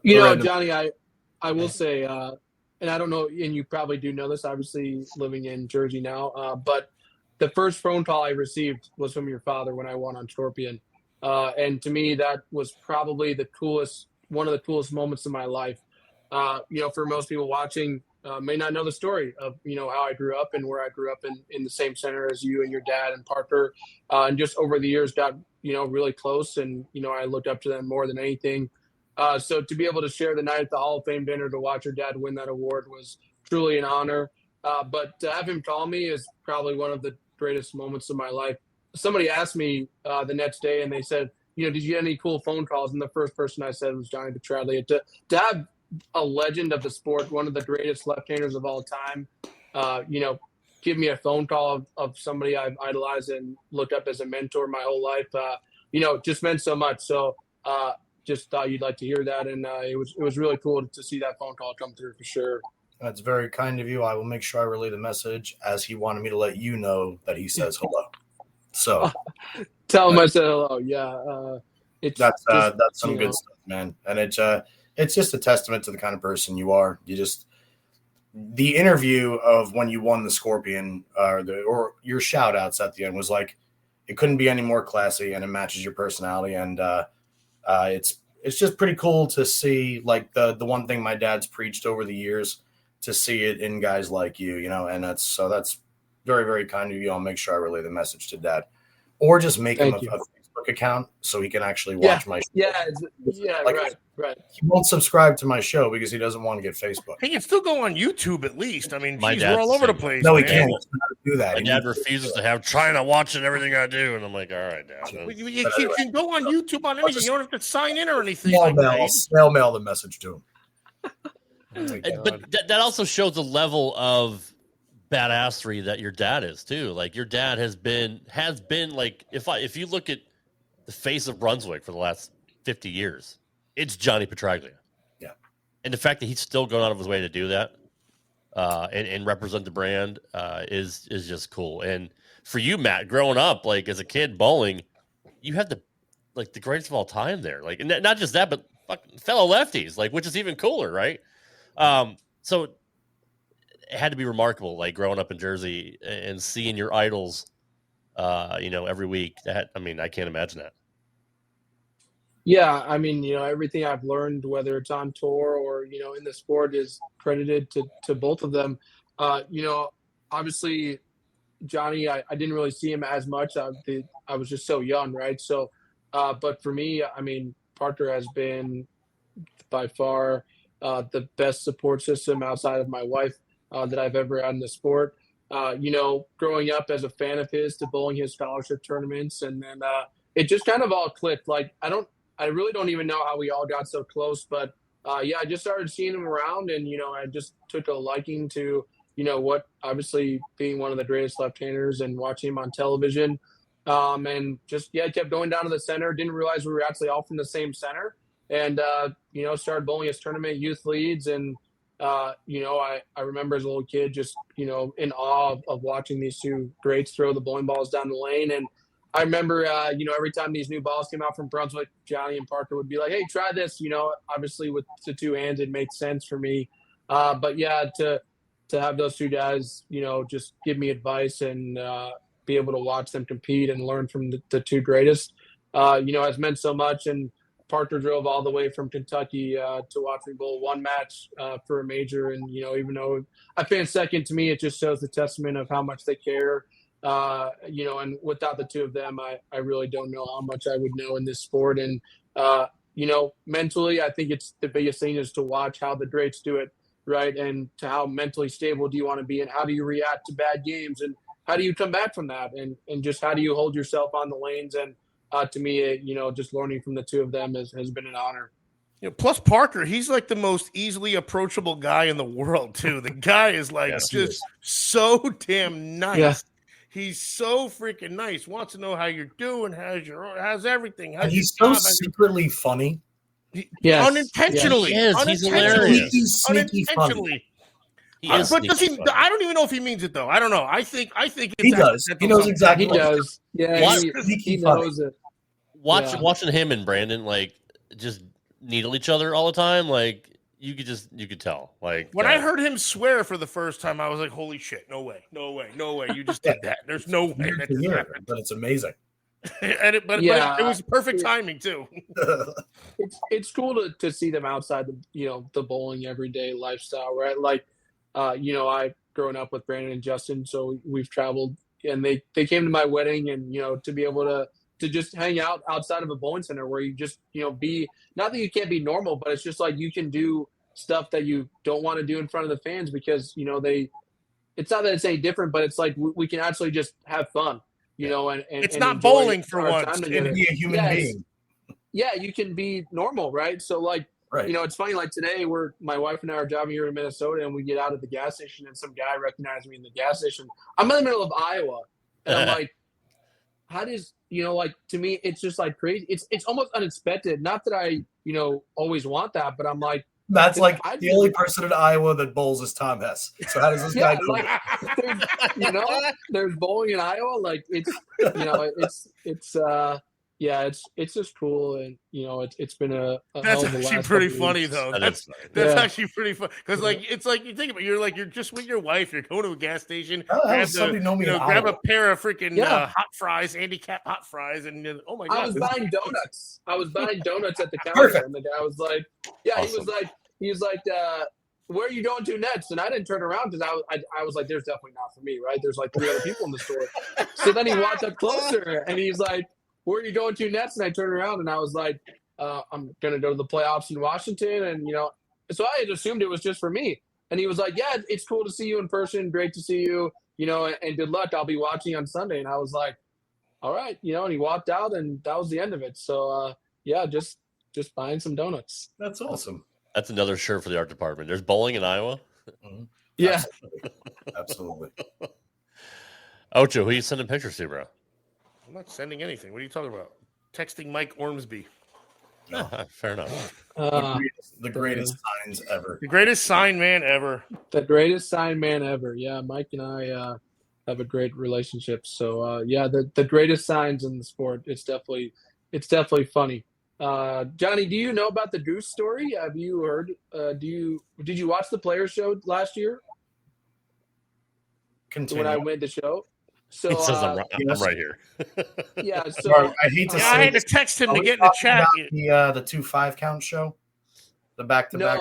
to. Johnny, I will say, and I don't know, and you probably do know this, obviously living in Jersey now, but the first phone call I received was from your father when I won on Scorpion. And to me, that was probably one of the coolest moments of my life. For most people watching, may not know the story of, how I grew up and where I grew up in the same center as you and your dad and Parker. And just over the years got, really close. And, I looked up to them more than anything. So to be able to share the night at the Hall of Fame dinner to watch your dad win that award was truly an honor. But to have him call me is probably one of the greatest moments of my life. Somebody asked me the next day and they said, did you get any cool phone calls? And the first person I said was Johnny Petraglia. To have a legend of the sport, one of the greatest left-handers of all time, give me a phone call of somebody I've idolized and looked up as a mentor my whole life, just meant so much. So just thought you'd like to hear that. And it was really cool to see that phone call come through for sure. That's very kind of you. I will make sure I relay the message as he wanted me to let you know that he says hello. So tell him I said hello. Yeah. That's some good stuff, man. And it's just a testament to the kind of person you are. The interview of when you won the Scorpion or your shout outs at the end was like, it couldn't be any more classy and it matches your personality. And it's just pretty cool to see, like, the one thing my dad's preached over the years, to see it in guys like you, and that's very, very kind of you. I'll make sure I relay the message to Dad, or just make him a Facebook account so he can actually watch my show. Yeah, right. He won't subscribe to my show because he doesn't want to get Facebook. He can still go on YouTube at least. I mean, My we're all over the place. No, he man. can't. He doesn't do that. My dad refuses to have China watching everything I do, and I'm like, all right, Dad. You can go on YouTube on anything. You don't have to sign in or anything. Snail mail the message to him. But that also shows the level of badassery that your dad is too. Like, your dad has been like, if you look at the face of Brunswick for the last 50 years, it's Johnny Petraglia. Yeah. And the fact that he's still going out of his way to do that and represent the brand is just cool. And for you, Matt, growing up, like, as a kid bowling, you had the greatest of all time there. Like, and not just that, but fellow lefties, like, which is even cooler, right? So it had to be remarkable, like, growing up in Jersey and seeing your idols, every week. I can't imagine that. Yeah, I mean, everything I've learned, whether it's on tour or, in the sport, is credited to both of them. Obviously, Johnny, I didn't really see him as much. I was just so young, right? So, but for me, I mean, Parker has been by far the best support system outside of my wife that I've ever had in the sport. Growing up as a fan of his to bowling his scholarship tournaments, and then it just kind of all clicked. Like, I really don't even know how we all got so close, but I just started seeing him around, and I just took a liking to what, obviously being one of the greatest left-handers and watching him on television, and just kept going down to the center. Didn't realize we were actually all from the same center, and started bowling his tournament youth leads, and I remember as a little kid just in awe of watching these two greats throw the bowling balls down the lane. And I remember every time these new balls came out from Brunswick, Johnny and Parker would be like, hey, try this. Obviously with the two hands, it made sense for me. But yeah, to have those two guys just give me advice and be able to watch them compete and learn from the two greatest has meant so much. And Parker drove all the way from Kentucky to watch me bowl one match for a major. And, even though I finished second, to me, it just shows the testament of how much they care. And without the two of them, I really don't know how much I would know in this sport. And, mentally, I think it's the biggest thing is to watch how the greats do it, right? And to how mentally stable do you want to be, and how do you react to bad games, and how do you come back from that? And just how do you hold yourself on the lanes? And to me, just learning from the two of them has been an honor. Plus Parker, he's like the most easily approachable guy in the world, too. The guy is like just so damn nice. Yeah. He's so freaking nice. Wants to know how you're doing, how's everything. And he's so secretly funny. Yeah, unintentionally. Yes, he's hilarious. Unintentionally. But does he? I don't even know if he means it though. I don't know. I think he does. He knows exactly. He does. Yeah, he knows it. Watching him and Brandon like just needle each other all the time, like you could tell. Like when I heard him swear for the first time, I was like, "Holy shit! No way! You just did that. There's no way that just happened." But it's amazing. But it was perfect timing too. It's cool to see them outside the bowling everyday lifestyle, right? Like, I've grown up with Brandon and Justin, so we've traveled, and they came to my wedding, and to be able to just hang out outside of a bowling center where you just be, not that you can't be normal, but it's just like you can do stuff that you don't want to do in front of the fans because it's not that it's any different, but it's like we can actually just have fun. And it's not bowling for once. And be a human being. Yeah, you can be normal, right? So, like, right. It's funny. Like today, my wife and I are driving here to Minnesota, and we get out at the gas station, and some guy recognized me in the gas station. I'm in the middle of Iowa, and I'm like, "How does to me, it's just like crazy. It's almost unexpected. Not that I always want that, but I'm like." That's like the only person in Iowa that bowls is Tom Hess. So how does this guy do it? There's bowling in Iowa. Like it's just cool, and it's been a that's actually pretty funny though. That's actually pretty fun because it's like you think about it, you're just with your wife, you're going to a gas station, grab a pair of freaking hot fries, handicap hot fries, and oh my god, I was buying donuts. At the counter, and the guy was like, awesome. he was like, where are you going to next? And I didn't turn around because I was like, there's definitely not for me, right? There's like 3 other people in the store. So then he walked up closer and he's like, where are you going to next? And I turned around and I was like, I'm going to go to the playoffs in Washington. And, so I had assumed it was just for me. And he was like, yeah, it's cool to see you in person. Great to see you, and good luck. I'll be watching on Sunday. And I was like, all right, and he walked out and that was the end of it. So, just buying some donuts. That's awesome. That's another shirt for the art department. There's bowling in Iowa. Mm-hmm. Yeah. Absolutely. Ocho, who are you sending pictures to, bro? I'm not sending anything. What are you talking about? Texting Mike Ormsby. No. Fair enough. The greatest signs ever. The greatest sign man ever. The greatest sign man ever. Yeah, Mike and I have a great relationship. So the greatest signs in the sport. It's definitely funny. Johnny, do you know about the Goose story? Have you heard? Did you watch the Players Show last year? Continue. When I went the show. So it says I'm right here. Yeah. So I hate to say I had to text him to get in the chat. The 2-5 count show, the back-to-back.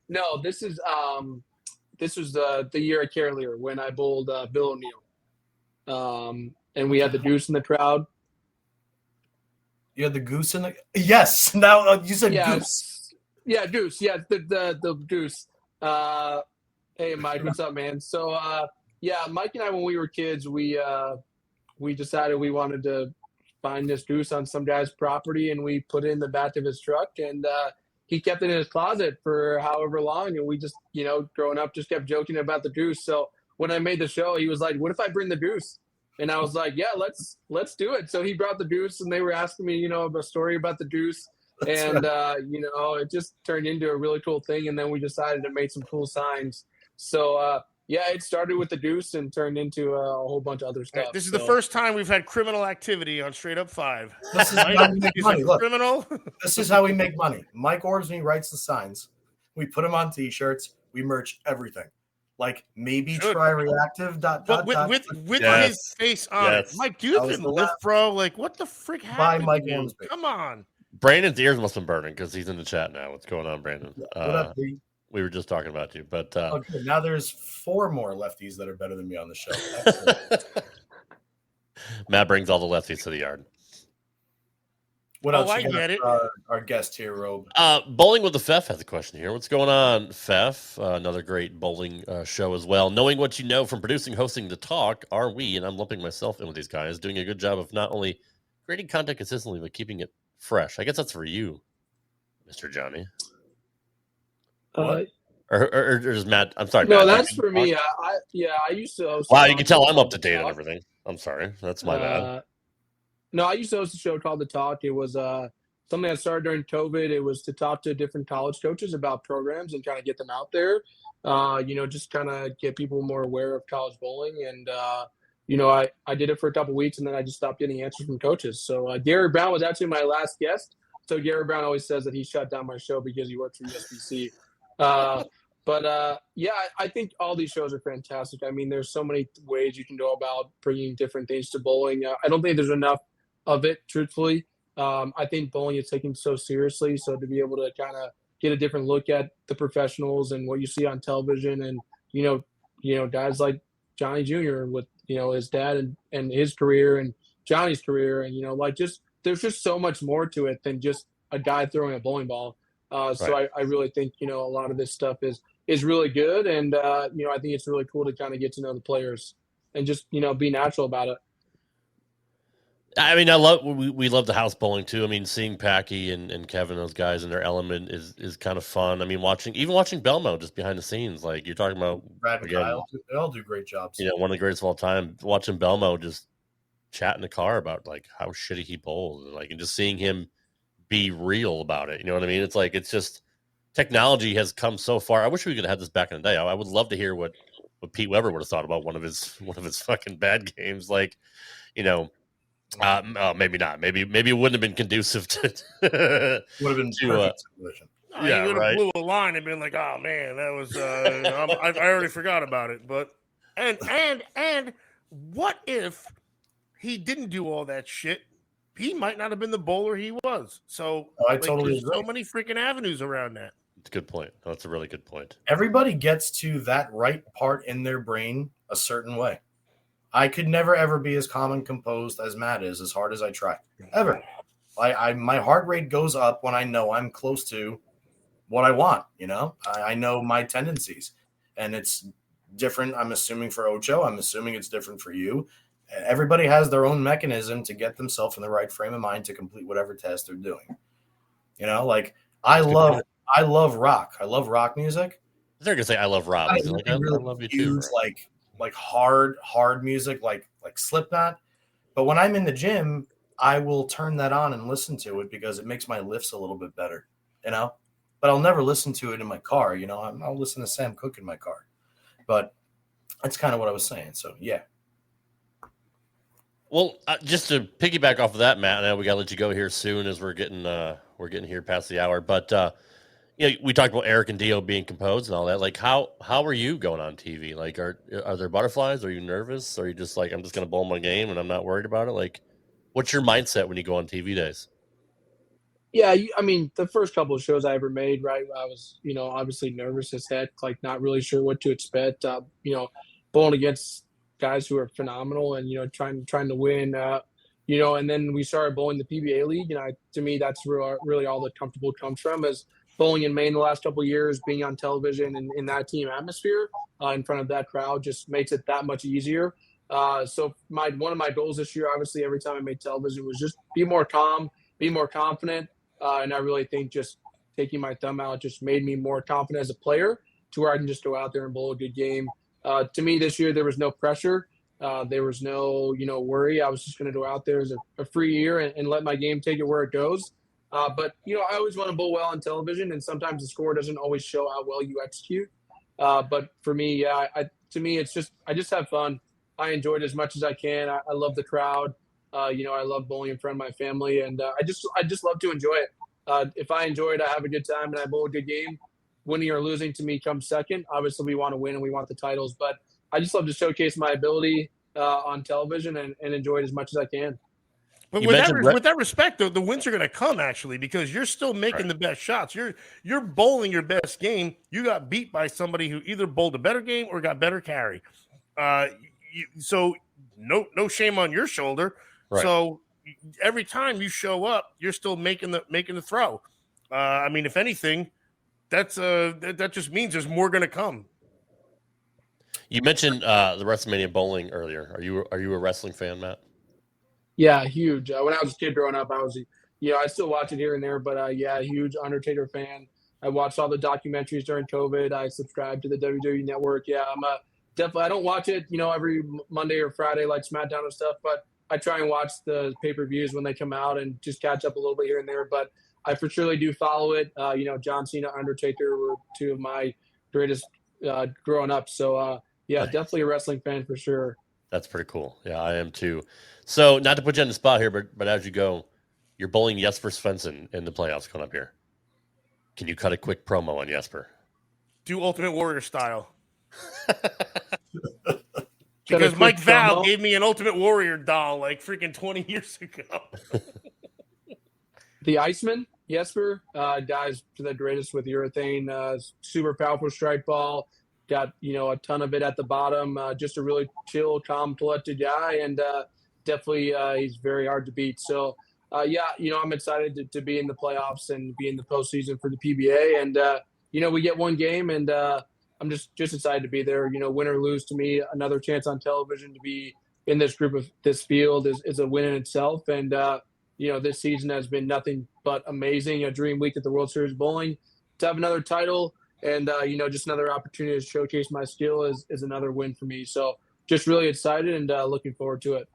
No, this is the year at Carolier when I bowled Bill O'Neill. And we had the Goose in the crowd. You had the Goose in the yes. Now you said Goose. Yeah, Goose. Yeah, the Goose. Hey, Mike, what's up, man? So, Mike and I, when we were kids, we decided we wanted to find this goose on some guy's property, and we put it in the back of his truck, and he kept it in his closet for however long, and we just, growing up, just kept joking about the goose. So when I made the show, he was like, "What if I bring the goose?" And I was like, "Yeah, let's do it." So he brought the goose, and they were asking me, a story about the goose, and it just turned into a really cool thing. And then we decided to make some cool signs. So it started with the goose and turned into a whole bunch of other stuff. This is the first time we've had criminal activity on Straight Up 5. This is how we make money. Look, criminal. This is how we make money. Mike Ormsby writes the signs. We put them on T-shirts. We merch everything. Like maybe try reactive. But with his face on it. Mike, do you lift, bro? Like, what the frick happened? By Mike Ormsby. Come on. Brandon's ears must have been burning because he's in the chat now. What's going on, Brandon? What up, D? We were just talking about you, but okay. Now there's 4 more lefties that are better than me on the show. Matt brings all the lefties to the yard. What else? I get it. Our guest here, Rob. Bowling with the Fef has a question here. What's going on, Fef? Another great bowling show as well. Knowing what you know from producing, hosting, the talk, are we, and I'm lumping myself in with these guys, doing a good job of not only creating content consistently, but keeping it fresh? I guess that's for you, Mr. Johnny? What? Or is Matt? I'm sorry. No, Matt, that's for me. I used to host. Wow, you can tell I'm up to date on everything. I'm sorry. That's my bad. No, I used to host a show called The Talk. It was something I started during COVID. It was to talk to different college coaches about programs and kind of get them out there. Just kind of get people more aware of college bowling. And, I did it for a couple of weeks, and then I just stopped getting answers from coaches. So Gary Brown was actually my last guest. So Gary Brown always says that he shut down my show because he works for USBC. I think all these shows are fantastic. I mean, there's so many ways you can go about bringing different things to bowling. I don't think there's enough of it, truthfully. I think bowling is taken so seriously. So to be able to kind of get a different look at the professionals and what you see on television, and guys like Johnny Jr. with his dad and his career and Johnny's career, and there's just so much more to it than just a guy throwing a bowling ball. So I really think a lot of this stuff is really good, and I think it's really cool to kind of get to know the players and just be natural about it. I mean, we love the house bowling too. I mean, seeing Packy and Kevin, those guys in their element is kind of fun. I mean, watching Belmo just behind the scenes, like you're talking about. Brad and Kyle, they all do great jobs. One of the greatest of all time. Watching Belmo just chat in the car about like how shitty he bowls, and just seeing him be real about it. You know what I mean? It's just technology has come so far. I wish we could have had this back in the day. I would love to hear what Pete Weber would have thought about one of his fucking bad games. Maybe not. Maybe it wouldn't have been conducive to. Would have been perfect situation. Yeah, you would have blew a line and been like, "Oh man, that was." I already forgot about it. But and what if he didn't do all that shit? He might not have been the bowler he was. So I totally agree. So many freaking avenues around that. It's a good point. That's a really good point. Everybody gets to that right part in their brain a certain way. I could never, ever be as calm and composed as Matt is, as hard as I try. Ever. My heart rate goes up when I know I'm close to what I want, I know my tendencies. And it's different, I'm assuming, for Ocho. I'm assuming it's different for you. Everybody has their own mechanism to get themselves in the right frame of mind to complete whatever test they're doing. I love rock. I love rock music. They're gonna say I love Rob. I love you too. Like hard music, like Slipknot. But when I'm in the gym, I will turn that on and listen to it because it makes my lifts a little bit better, But I'll never listen to it in my car, I'll listen to Sam Cooke in my car. But that's kind of what I was saying. So yeah. Well, just to piggyback off of that, Matt, I know we got to let you go here soon as we're getting here past the hour. But we talked about Eric and Dio being composed and all that. Like, how are you going on TV? Like, are there butterflies? Are you nervous? Or are you just like, I'm just going to bowl my game and I'm not worried about it? Like, what's your mindset when you go on TV days? Yeah, the first couple of shows I ever made, right, I was, obviously nervous as heck, like not really sure what to expect. Bowling against guys who are phenomenal and trying to win, and then we started bowling the PBA league, and to me that's really all the comfortable comes from is bowling in Maine the last couple of years, being on television and in that team atmosphere in front of that crowd just makes it that much easier. So one of my goals this year, obviously every time I made television, was just be more calm, be more confident, and I really think just taking my thumb out just made me more confident as a player to where I can just go out there and bowl a good game. To me this year, there was no pressure. There was no, worry. I was just going to go out there as a free year and let my game take it where it goes. But I always want to bowl well on television, and sometimes the score doesn't always show how well you execute. But for me, to me, it's just I just have fun. I enjoy it as much as I can. I love the crowd. I love bowling in front of my family, and I just love to enjoy it. If I enjoy it, I have a good time, and I bowl a good game. Winning or losing to me comes second. Obviously, we want to win and we want the titles, but I just love to showcase my ability on television and enjoy it as much as I can. But with that respect, though, the wins are going to come actually because you're still making the best shots. You're bowling your best game. You got beat by somebody who either bowled a better game or got better carry. So no shame on your shoulder. Right. So every time you show up, you're still making the throw. If anything, that just means there's more going to come. You mentioned the WrestleMania bowling earlier. Are you a wrestling fan, Matt? Yeah, huge. When I was a kid growing up, I was a I still watch it here and there, but yeah, huge Undertaker fan. I watched all the documentaries during COVID. I subscribed to the WWE Network. Yeah, I'm definitely. I don't watch it, every Monday or Friday like SmackDown and stuff, but I try and watch the pay-per-views when they come out and just catch up a little bit here and there. But I for surely do follow it. John Cena, Undertaker were two of my greatest growing up. So yeah, nice. Definitely a wrestling fan for sure. That's pretty cool. Yeah, I am too. So not to put you on the spot here, but as you go, you're bowling Jesper Svensson in the playoffs coming up here. Can you cut a quick promo on Jesper? Do Ultimate Warrior style. Because Mike Val gave me an Ultimate Warrior doll like freaking 20 years ago. The Iceman, Jesper, guys to the greatest with urethane, super powerful strike ball. Got, a ton of it at the bottom. Just a really chill, calm, collected guy. And definitely he's very hard to beat. So, I'm excited to be in the playoffs and be in the postseason for the PBA. And, we get one game, and I'm just excited to be there. Win or lose, to me, another chance on television to be in this group of this field is a win in itself. And, this season has been nothing but amazing. A dream week at the World Series Bowling. To have another title and, just another opportunity to showcase my skill is another win for me. So just really excited and looking forward to it.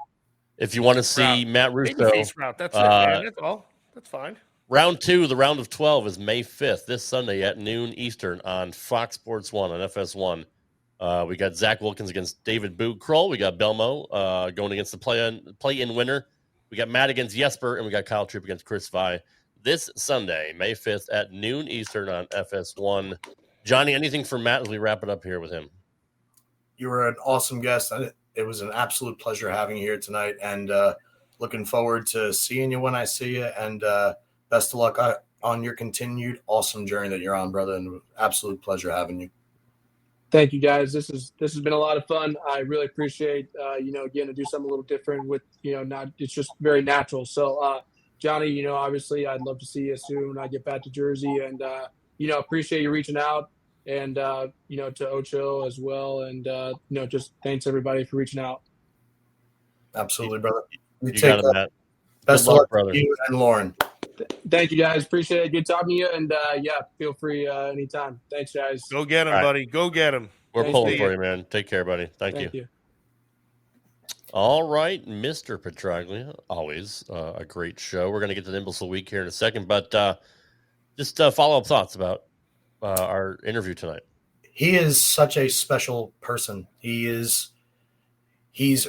If you want to see Matt Russo, that's it, man. That's all. That's fine. Round 2, the round of 12 is May 5th, this Sunday at noon Eastern on Fox Sports 1 on FS1. We got Zach Wilkins against David Boo Kroll. We got Belmo going against the play-in winner. We got Matt against Jesper, and we got Kyle Tripp against Chris Vi this Sunday, May 5th at noon Eastern on FS1. Johnny, anything for Matt as we wrap it up here with him? You were an awesome guest. It was an absolute pleasure having you here tonight, and looking forward to seeing you when I see you, and best of luck on your continued awesome journey that you're on, brother, and absolute pleasure having you. Thank you, guys. This has been a lot of fun. I really appreciate, getting to do something a little different with, it's just very natural. So, Johnny, obviously I'd love to see you soon when I get back to Jersey, and, appreciate you reaching out, and, to Ocho as well. And, just thanks everybody for reaching out. Absolutely, brother. You got it, Matt. Best of luck, brother. You and Lauren. Thank you, guys. Appreciate it. Good talking to you. And, feel free anytime. Thanks, guys. Go get him, buddy. Go get him. We're pulling for you, man. Take care, buddy. Thank you. All right, Mr. Petraglia. Always a great show. We're going to get to the Imbecile Week here in a second, but just follow-up thoughts about our interview tonight. He is such a special person. He's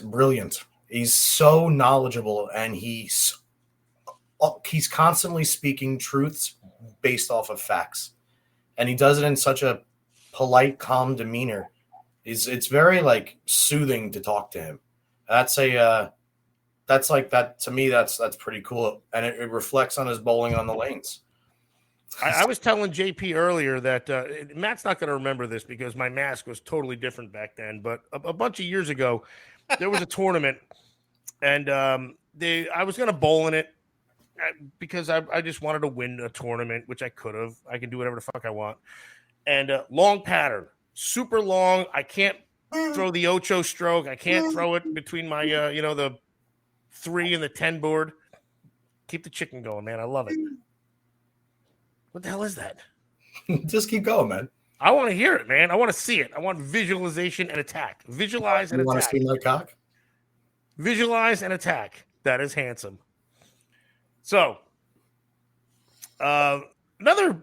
brilliant. He's so knowledgeable, and he's constantly speaking truths based off of facts, and he does it in such a polite, calm demeanor. It's very soothing to talk to him. That's to me. That's pretty cool, and it reflects on his bowling on the lanes. I was telling JP earlier that Matt's not going to remember this because my mask was totally different back then. But a bunch of years ago, there was a tournament, and I was going to bowl in it because I just wanted to win a tournament, which I could have. I can do whatever the fuck I want. And long pattern, super long. I can't throw the Ocho stroke. I can't throw it between my the 3 and the 10 board. Keep the chicken going, man. I love it. What the hell is that? Just keep going, man. I want to hear it, man. I want to see it. I want visualization and attack. Visualize and attack. You want to see my cock? Visualize and attack. That is handsome. So, another.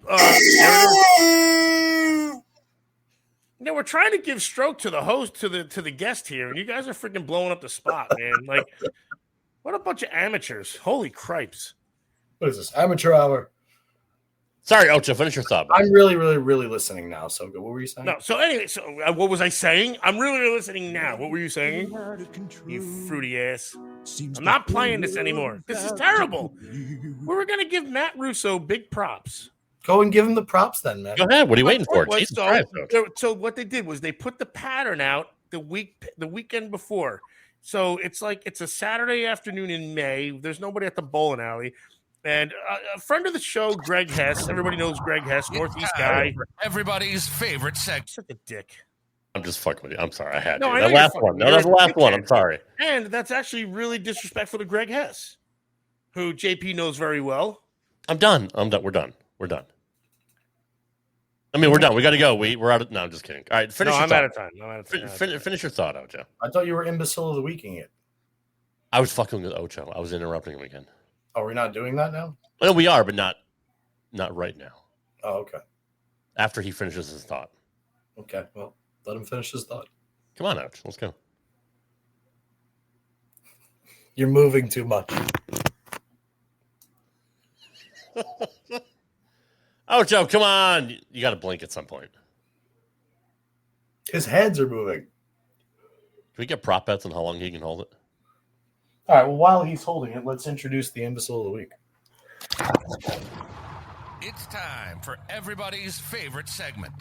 We're trying to give stroke to the host, to the guest here, and you guys are freaking blowing up the spot, man. What a bunch of amateurs! Holy cripes! What is this? Amateur hour. Sorry, Ocho, finish your thought. I'm really, really, really listening now. So good. What were you saying? No. So anyway, what was I saying? I'm really, really listening now. What were you saying? You fruity ass. I'm not playing this anymore. This is terrible. We were going to give Matt Russo big props. Go and give him the props then, man. Go ahead. What are you waiting for? So what they did was they put the pattern out the weekend before. So it's a Saturday afternoon in May. There's nobody at the bowling alley. And a friend of the show, Greg Hess. Everybody knows Greg Hess, Northeast guy. Everybody's favorite sex. Such a dick. I'm just fucking with you. I'm sorry. I had to. That last one. No, that's the last one. I'm sorry. And that's actually really disrespectful to Greg Hess, who JP knows very well. I'm done. We're done. I mean, we're done. We got to go. We're out of. No, I'm just kidding. All right, finish. No, your I'm thought. out of time. Finish your thought, Ocho. I thought you were imbecile of the weeking it. I was fucking with Ocho. I was interrupting him again. Oh, we're not doing that now? Well, we are, but not right now. Oh, okay. After he finishes his thought. Okay, well, let him finish his thought. Come on, Ocho. Let's go. You're moving too much. Ocho, come on. You got to blink at some point. His heads are moving. Can we get prop bets on how long he can hold it? All right, well, while he's holding it, let's introduce the imbecile of the week. It's time for everybody's favorite segment.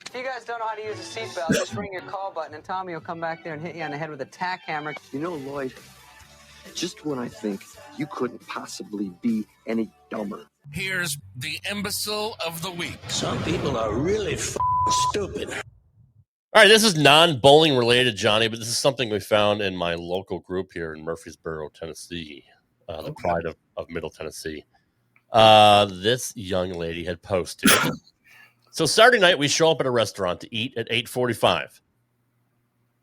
If you guys don't know how to use a seatbelt, just ring your call button and Tommy will come back there and hit you on the head with a tack hammer. You know, Lloyd, just when I think you couldn't possibly be any dumber. Here's the imbecile of the week. Some people are really stupid. All right, this is non-bowling related, Johnny, but this is something we found in my local group here in Murfreesboro, Tennessee, the pride of Middle Tennessee. This young lady had posted. So Saturday night, we show up at a restaurant to eat at 8:45.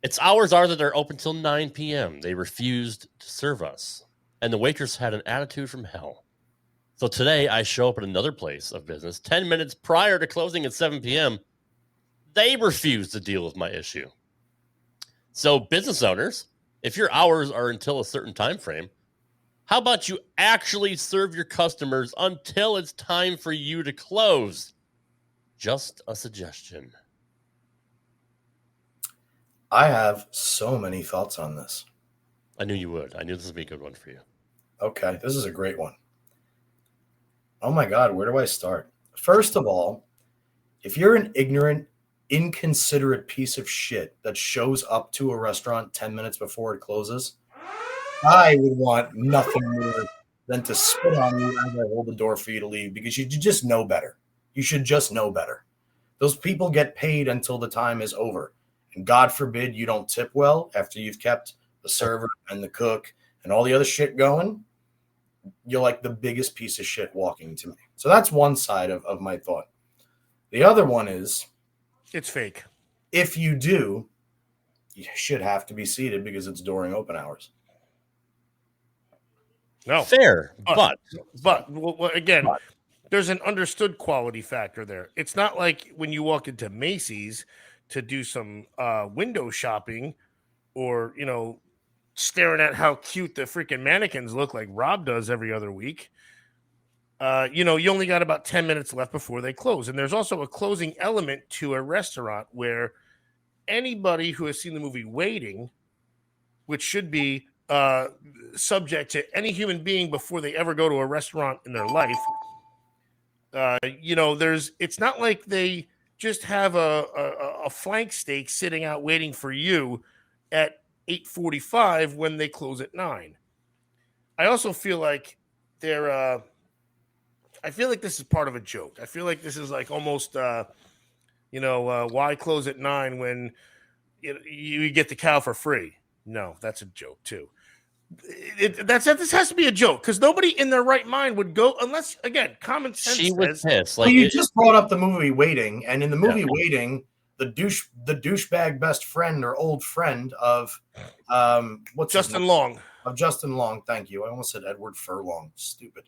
Its hours are that they're open till 9 p.m. They refused to serve us, and the waitress had an attitude from hell. So today, I show up at another place of business 10 minutes prior to closing at 7 p.m., they refuse to deal with my issue. So business owners, if your hours are until a certain time frame, how about you actually serve your customers until it's time for you to close? Just a suggestion. I have so many thoughts on this. I knew you would. I knew this would be a good one for you. Okay, this is a great one. Oh my God, where do I start? First of all, if you're an ignorant, inconsiderate piece of shit that shows up to a restaurant 10 minutes before it closes, I would want nothing more than to spit on you as I hold the door for you to leave, because you just know better. You should just know better. Those people get paid until the time is over. And God forbid you don't tip well after you've kept the server and the cook and all the other shit going. You're like the biggest piece of shit walking to me. So that's one side of my thought. The other one is, it's fake. If you do, you should have to be seated because it's during open hours. No. Fair, but again, there's an understood quality factor there. It's not like when you walk into Macy's to do some window shopping or, staring at how cute the freaking mannequins look like Rob does every other week. You only got about 10 minutes left before they close. And there's also a closing element to a restaurant where anybody who has seen the movie Waiting, which should be subject to any human being before they ever go to a restaurant in their life, it's not like they just have a flank steak sitting out waiting for you at 8:45 when they close at 9. I also feel like I feel like this is part of a joke. I feel like this is like almost, why close at 9 when you get the cow for free? No, that's a joke too. This has to be a joke because nobody in their right mind would go unless, again, common sense. She was pissed. Like, you just brought up the movie Waiting, and in the movie Waiting, the douchebag best friend or old friend of Justin Long. Of Justin Long, thank you. I almost said Edward Furlong. Stupid.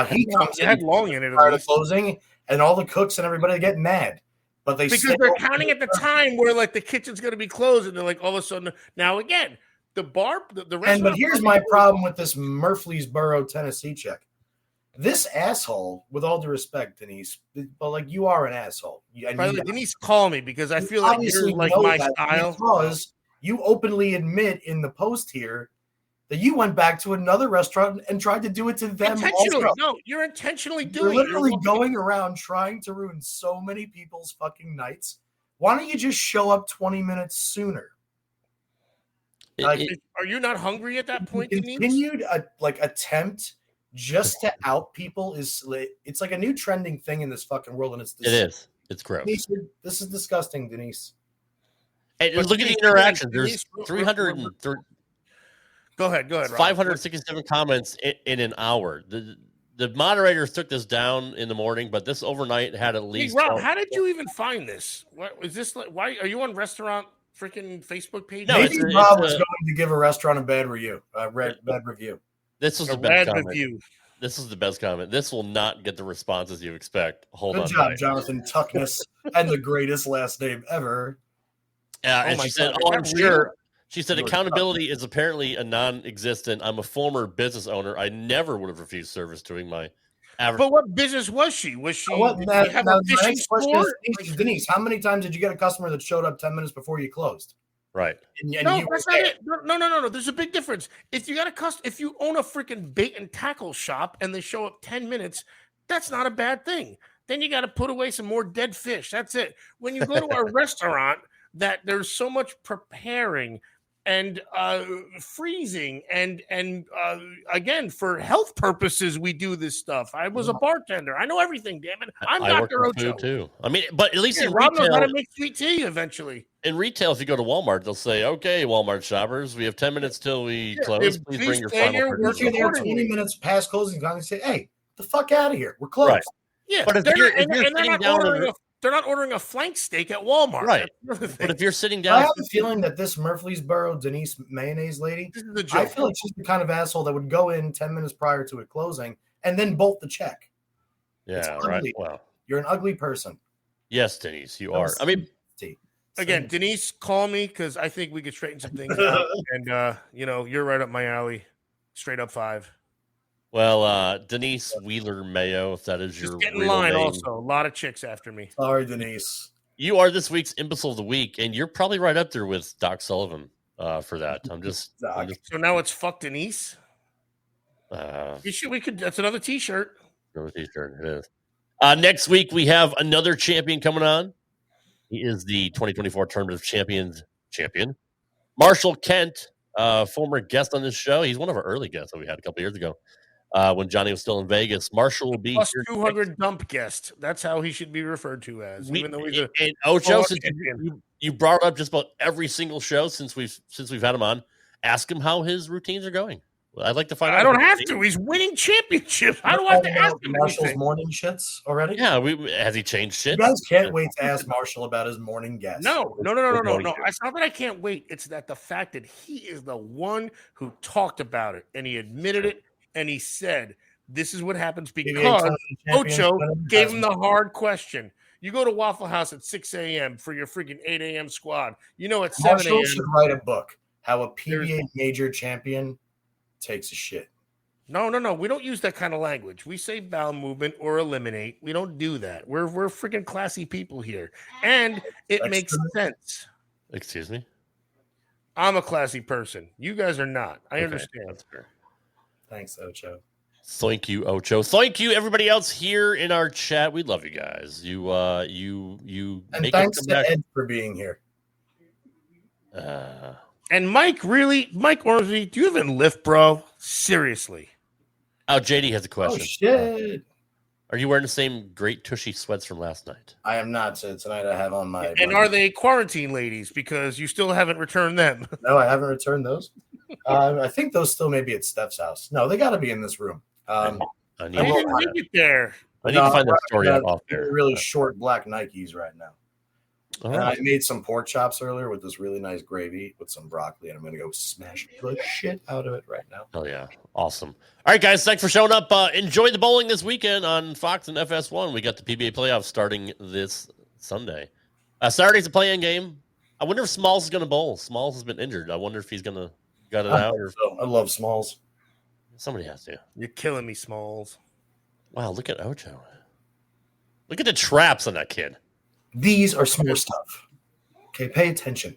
He comes in, had Long in it prior to closing, and all the cooks and everybody get mad. But because they're counting at the time where like the kitchen's going to be closed, and they're like all of a sudden. Now again, the restaurant. But here's my problem with this Murfreesboro, Tennessee check. This asshole, with all due respect, Denise, but like you are an asshole. Denise, call me because I feel like you're like my style. Because you openly admit in the post here that you went back to another restaurant and tried to do it to them also. No, you're intentionally doing it. You're literally going around trying to ruin so many people's fucking nights. Why don't you just show up 20 minutes sooner? Are you not hungry at that point? Continued attempt just to out people it's like a new trending thing in this fucking world, and it is. It's gross. Denise, this is disgusting, Denise. Hey, look at the interactions. There's 330. Go ahead, Rob. 567 comments in an hour. The moderators took this down in the morning, but this overnight had at least. Hey, Rob, how did you even find this? What is this? Why are you on restaurant freaking Facebook page? No, maybe Rob was going to give a restaurant a bad review. Bad review. This was the best comment. Review. This is the best comment. This will not get the responses you expect. Hold on. Good job, Jonathan Tuckness, and the greatest last name ever. And she said, "Oh, I'm sure." She said, "Accountability is apparently a non-existent. I'm a former business owner. I never would have refused service doing my average." But what business was she? Was she? Denise, how many times did you get a customer that showed up 10 minutes before you closed? Right. No, that's not it. No. There's a big difference. If you got if you own a freaking bait and tackle shop and they show up 10 minutes, that's not a bad thing. Then you got to put away some more dead fish. That's it. When you go to a restaurant that there's so much preparing and freezing and again, for health purposes, we do this stuff. I was a bartender. I know everything. Damn it, I'm Dr. Ocho too. I mean, but at least in Rob retail, knows how to make sweet tea eventually. In retail, if you go to Walmart, they'll say, "Okay, Walmart shoppers, we have 10 minutes till we close. Please bring your final purchase." You're there 20 minutes past closing time and say, "Hey, the fuck out of here. We're closed." Right. Yeah, but if you're sitting down, they're not ordering a flank steak at Walmart. Right. But if you're sitting down, I have a feeling that this Murfreesboro Denise mayonnaise lady, this is a joke. I feel like she's the kind of asshole that would go in 10 minutes prior to it closing and then bolt the check. Yeah, right. Well, you're an ugly person. Yes, Denise, you are. I mean, again, Denise, call me because I think we could straighten some things out. And you're right up my alley. Straight up 5. Well, Denise Wheeler Mayo, if that is your get in real line. name. Also, a lot of chicks after me. Sorry, Denise. You are this week's imbecile of the week, and you're probably right up there with Doc Sullivan for that. I'm just so now it's fuck Denise. We could. That's another T-shirt. Another T-shirt. It is. Next week we have another champion coming on. He is the 2024 Tournament of Champions champion, Marshall Kent, former guest on this show. He's one of our early guests that we had a couple years ago. When Johnny was still in Vegas, Marshall will be plus 200 dump guest. That's how he should be referred to as. Even though he's and Ocho, since you brought up just about every single show since we've had him on, ask him how his routines are going. Well, I'd like to find out. I don't have to. He's winning championships. I don't have to ask him Marshall's anything. morning shits already. Yeah, has he changed shit? You guys can't wait to ask Marshall about his morning guest. No. It's not that I can't wait. It's that the fact that he is the one who talked about it and he admitted it. And he said, this is what happens because Ocho gave him the hard question. You go to Waffle House at 6 a.m. for your freaking 8 a.m. squad. You know, at 7 a.m. Marshall should write a book, How a PBA Major Champion Takes a Shit. No. We don't use that kind of language. We say bowel movement or eliminate. We don't do that. We're freaking classy people here. And it makes sense. Excuse me? I'm a classy person. You guys are not. I understand. That's fair. Thanks, Ocho. Thank you, Ocho. Thank you, everybody else here in our chat. We love you guys. You and make thanks it come to back. Ed for being here. And Mike Ormsby, do you even lift, bro? Seriously. Oh, JD has a question. Oh, shit. Are you wearing the same great tushy sweats from last night? I am not. So tonight I have on my. And are they quarantine ladies? Because you still haven't returned them. No, I haven't returned those. I think those still may be at Steph's house. No, they got to be in this room. I need to find it. I need to find that story out off there. Really short black Nikes right now. All and right. I made some pork chops earlier with this really nice gravy with some broccoli, and I'm going to go smash the shit out of it right now. Oh, yeah. Awesome. All right, guys. Thanks for showing up. Enjoy the bowling this weekend on Fox and FS1. We got the PBA playoffs starting this Sunday. Saturday's a play-in game. I wonder if Smalls is going to bowl. Smalls has been injured. I wonder if he's going to gut it out. I love Smalls. Somebody has to. You're killing me, Smalls. Wow, look at Ocho. Look at the traps on that kid. These are small stuff. Okay, pay attention.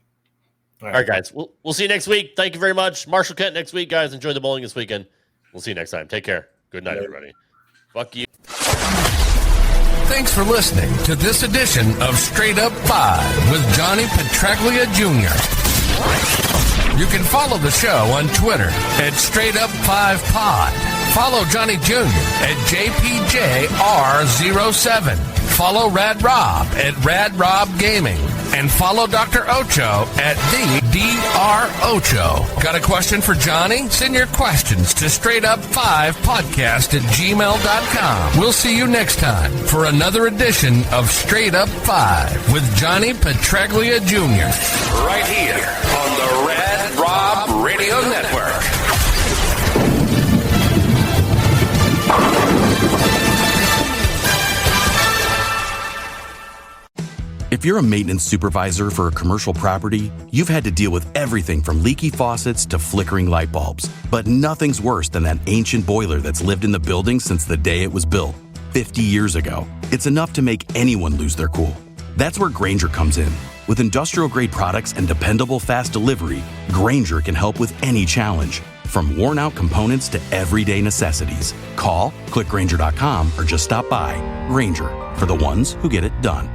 All right, guys. We'll see you next week. Thank you very much. Marshall Kent next week, guys. Enjoy the bowling this weekend. We'll see you next time. Take care. Good night, everybody. Fuck you. Thanks for listening to this edition of Straight Up 5 with Johnny Petraglia Jr. You can follow the show on Twitter at Straight Up 5 Pod. Follow Johnny Jr. at JPJR07. Follow Rad Rob at Rad Rob Gaming. And follow Dr. Ocho at the Dr. Ocho. Got a question for Johnny? Send your questions to straightup5podcast@gmail.com. We'll see you next time for another edition of Straight Up 5 with Johnny Petraglia Jr. Right here on the Rad Rob Radio Network. If you're a maintenance supervisor for a commercial property, you've had to deal with everything from leaky faucets to flickering light bulbs. But nothing's worse than that ancient boiler that's lived in the building since the day it was built, 50 years ago. It's enough to make anyone lose their cool. That's where Grainger comes in. With industrial-grade products and dependable fast delivery, Grainger can help with any challenge, from worn-out components to everyday necessities. Call, click Grainger.com, or just stop by. Grainger, for the ones who get it done.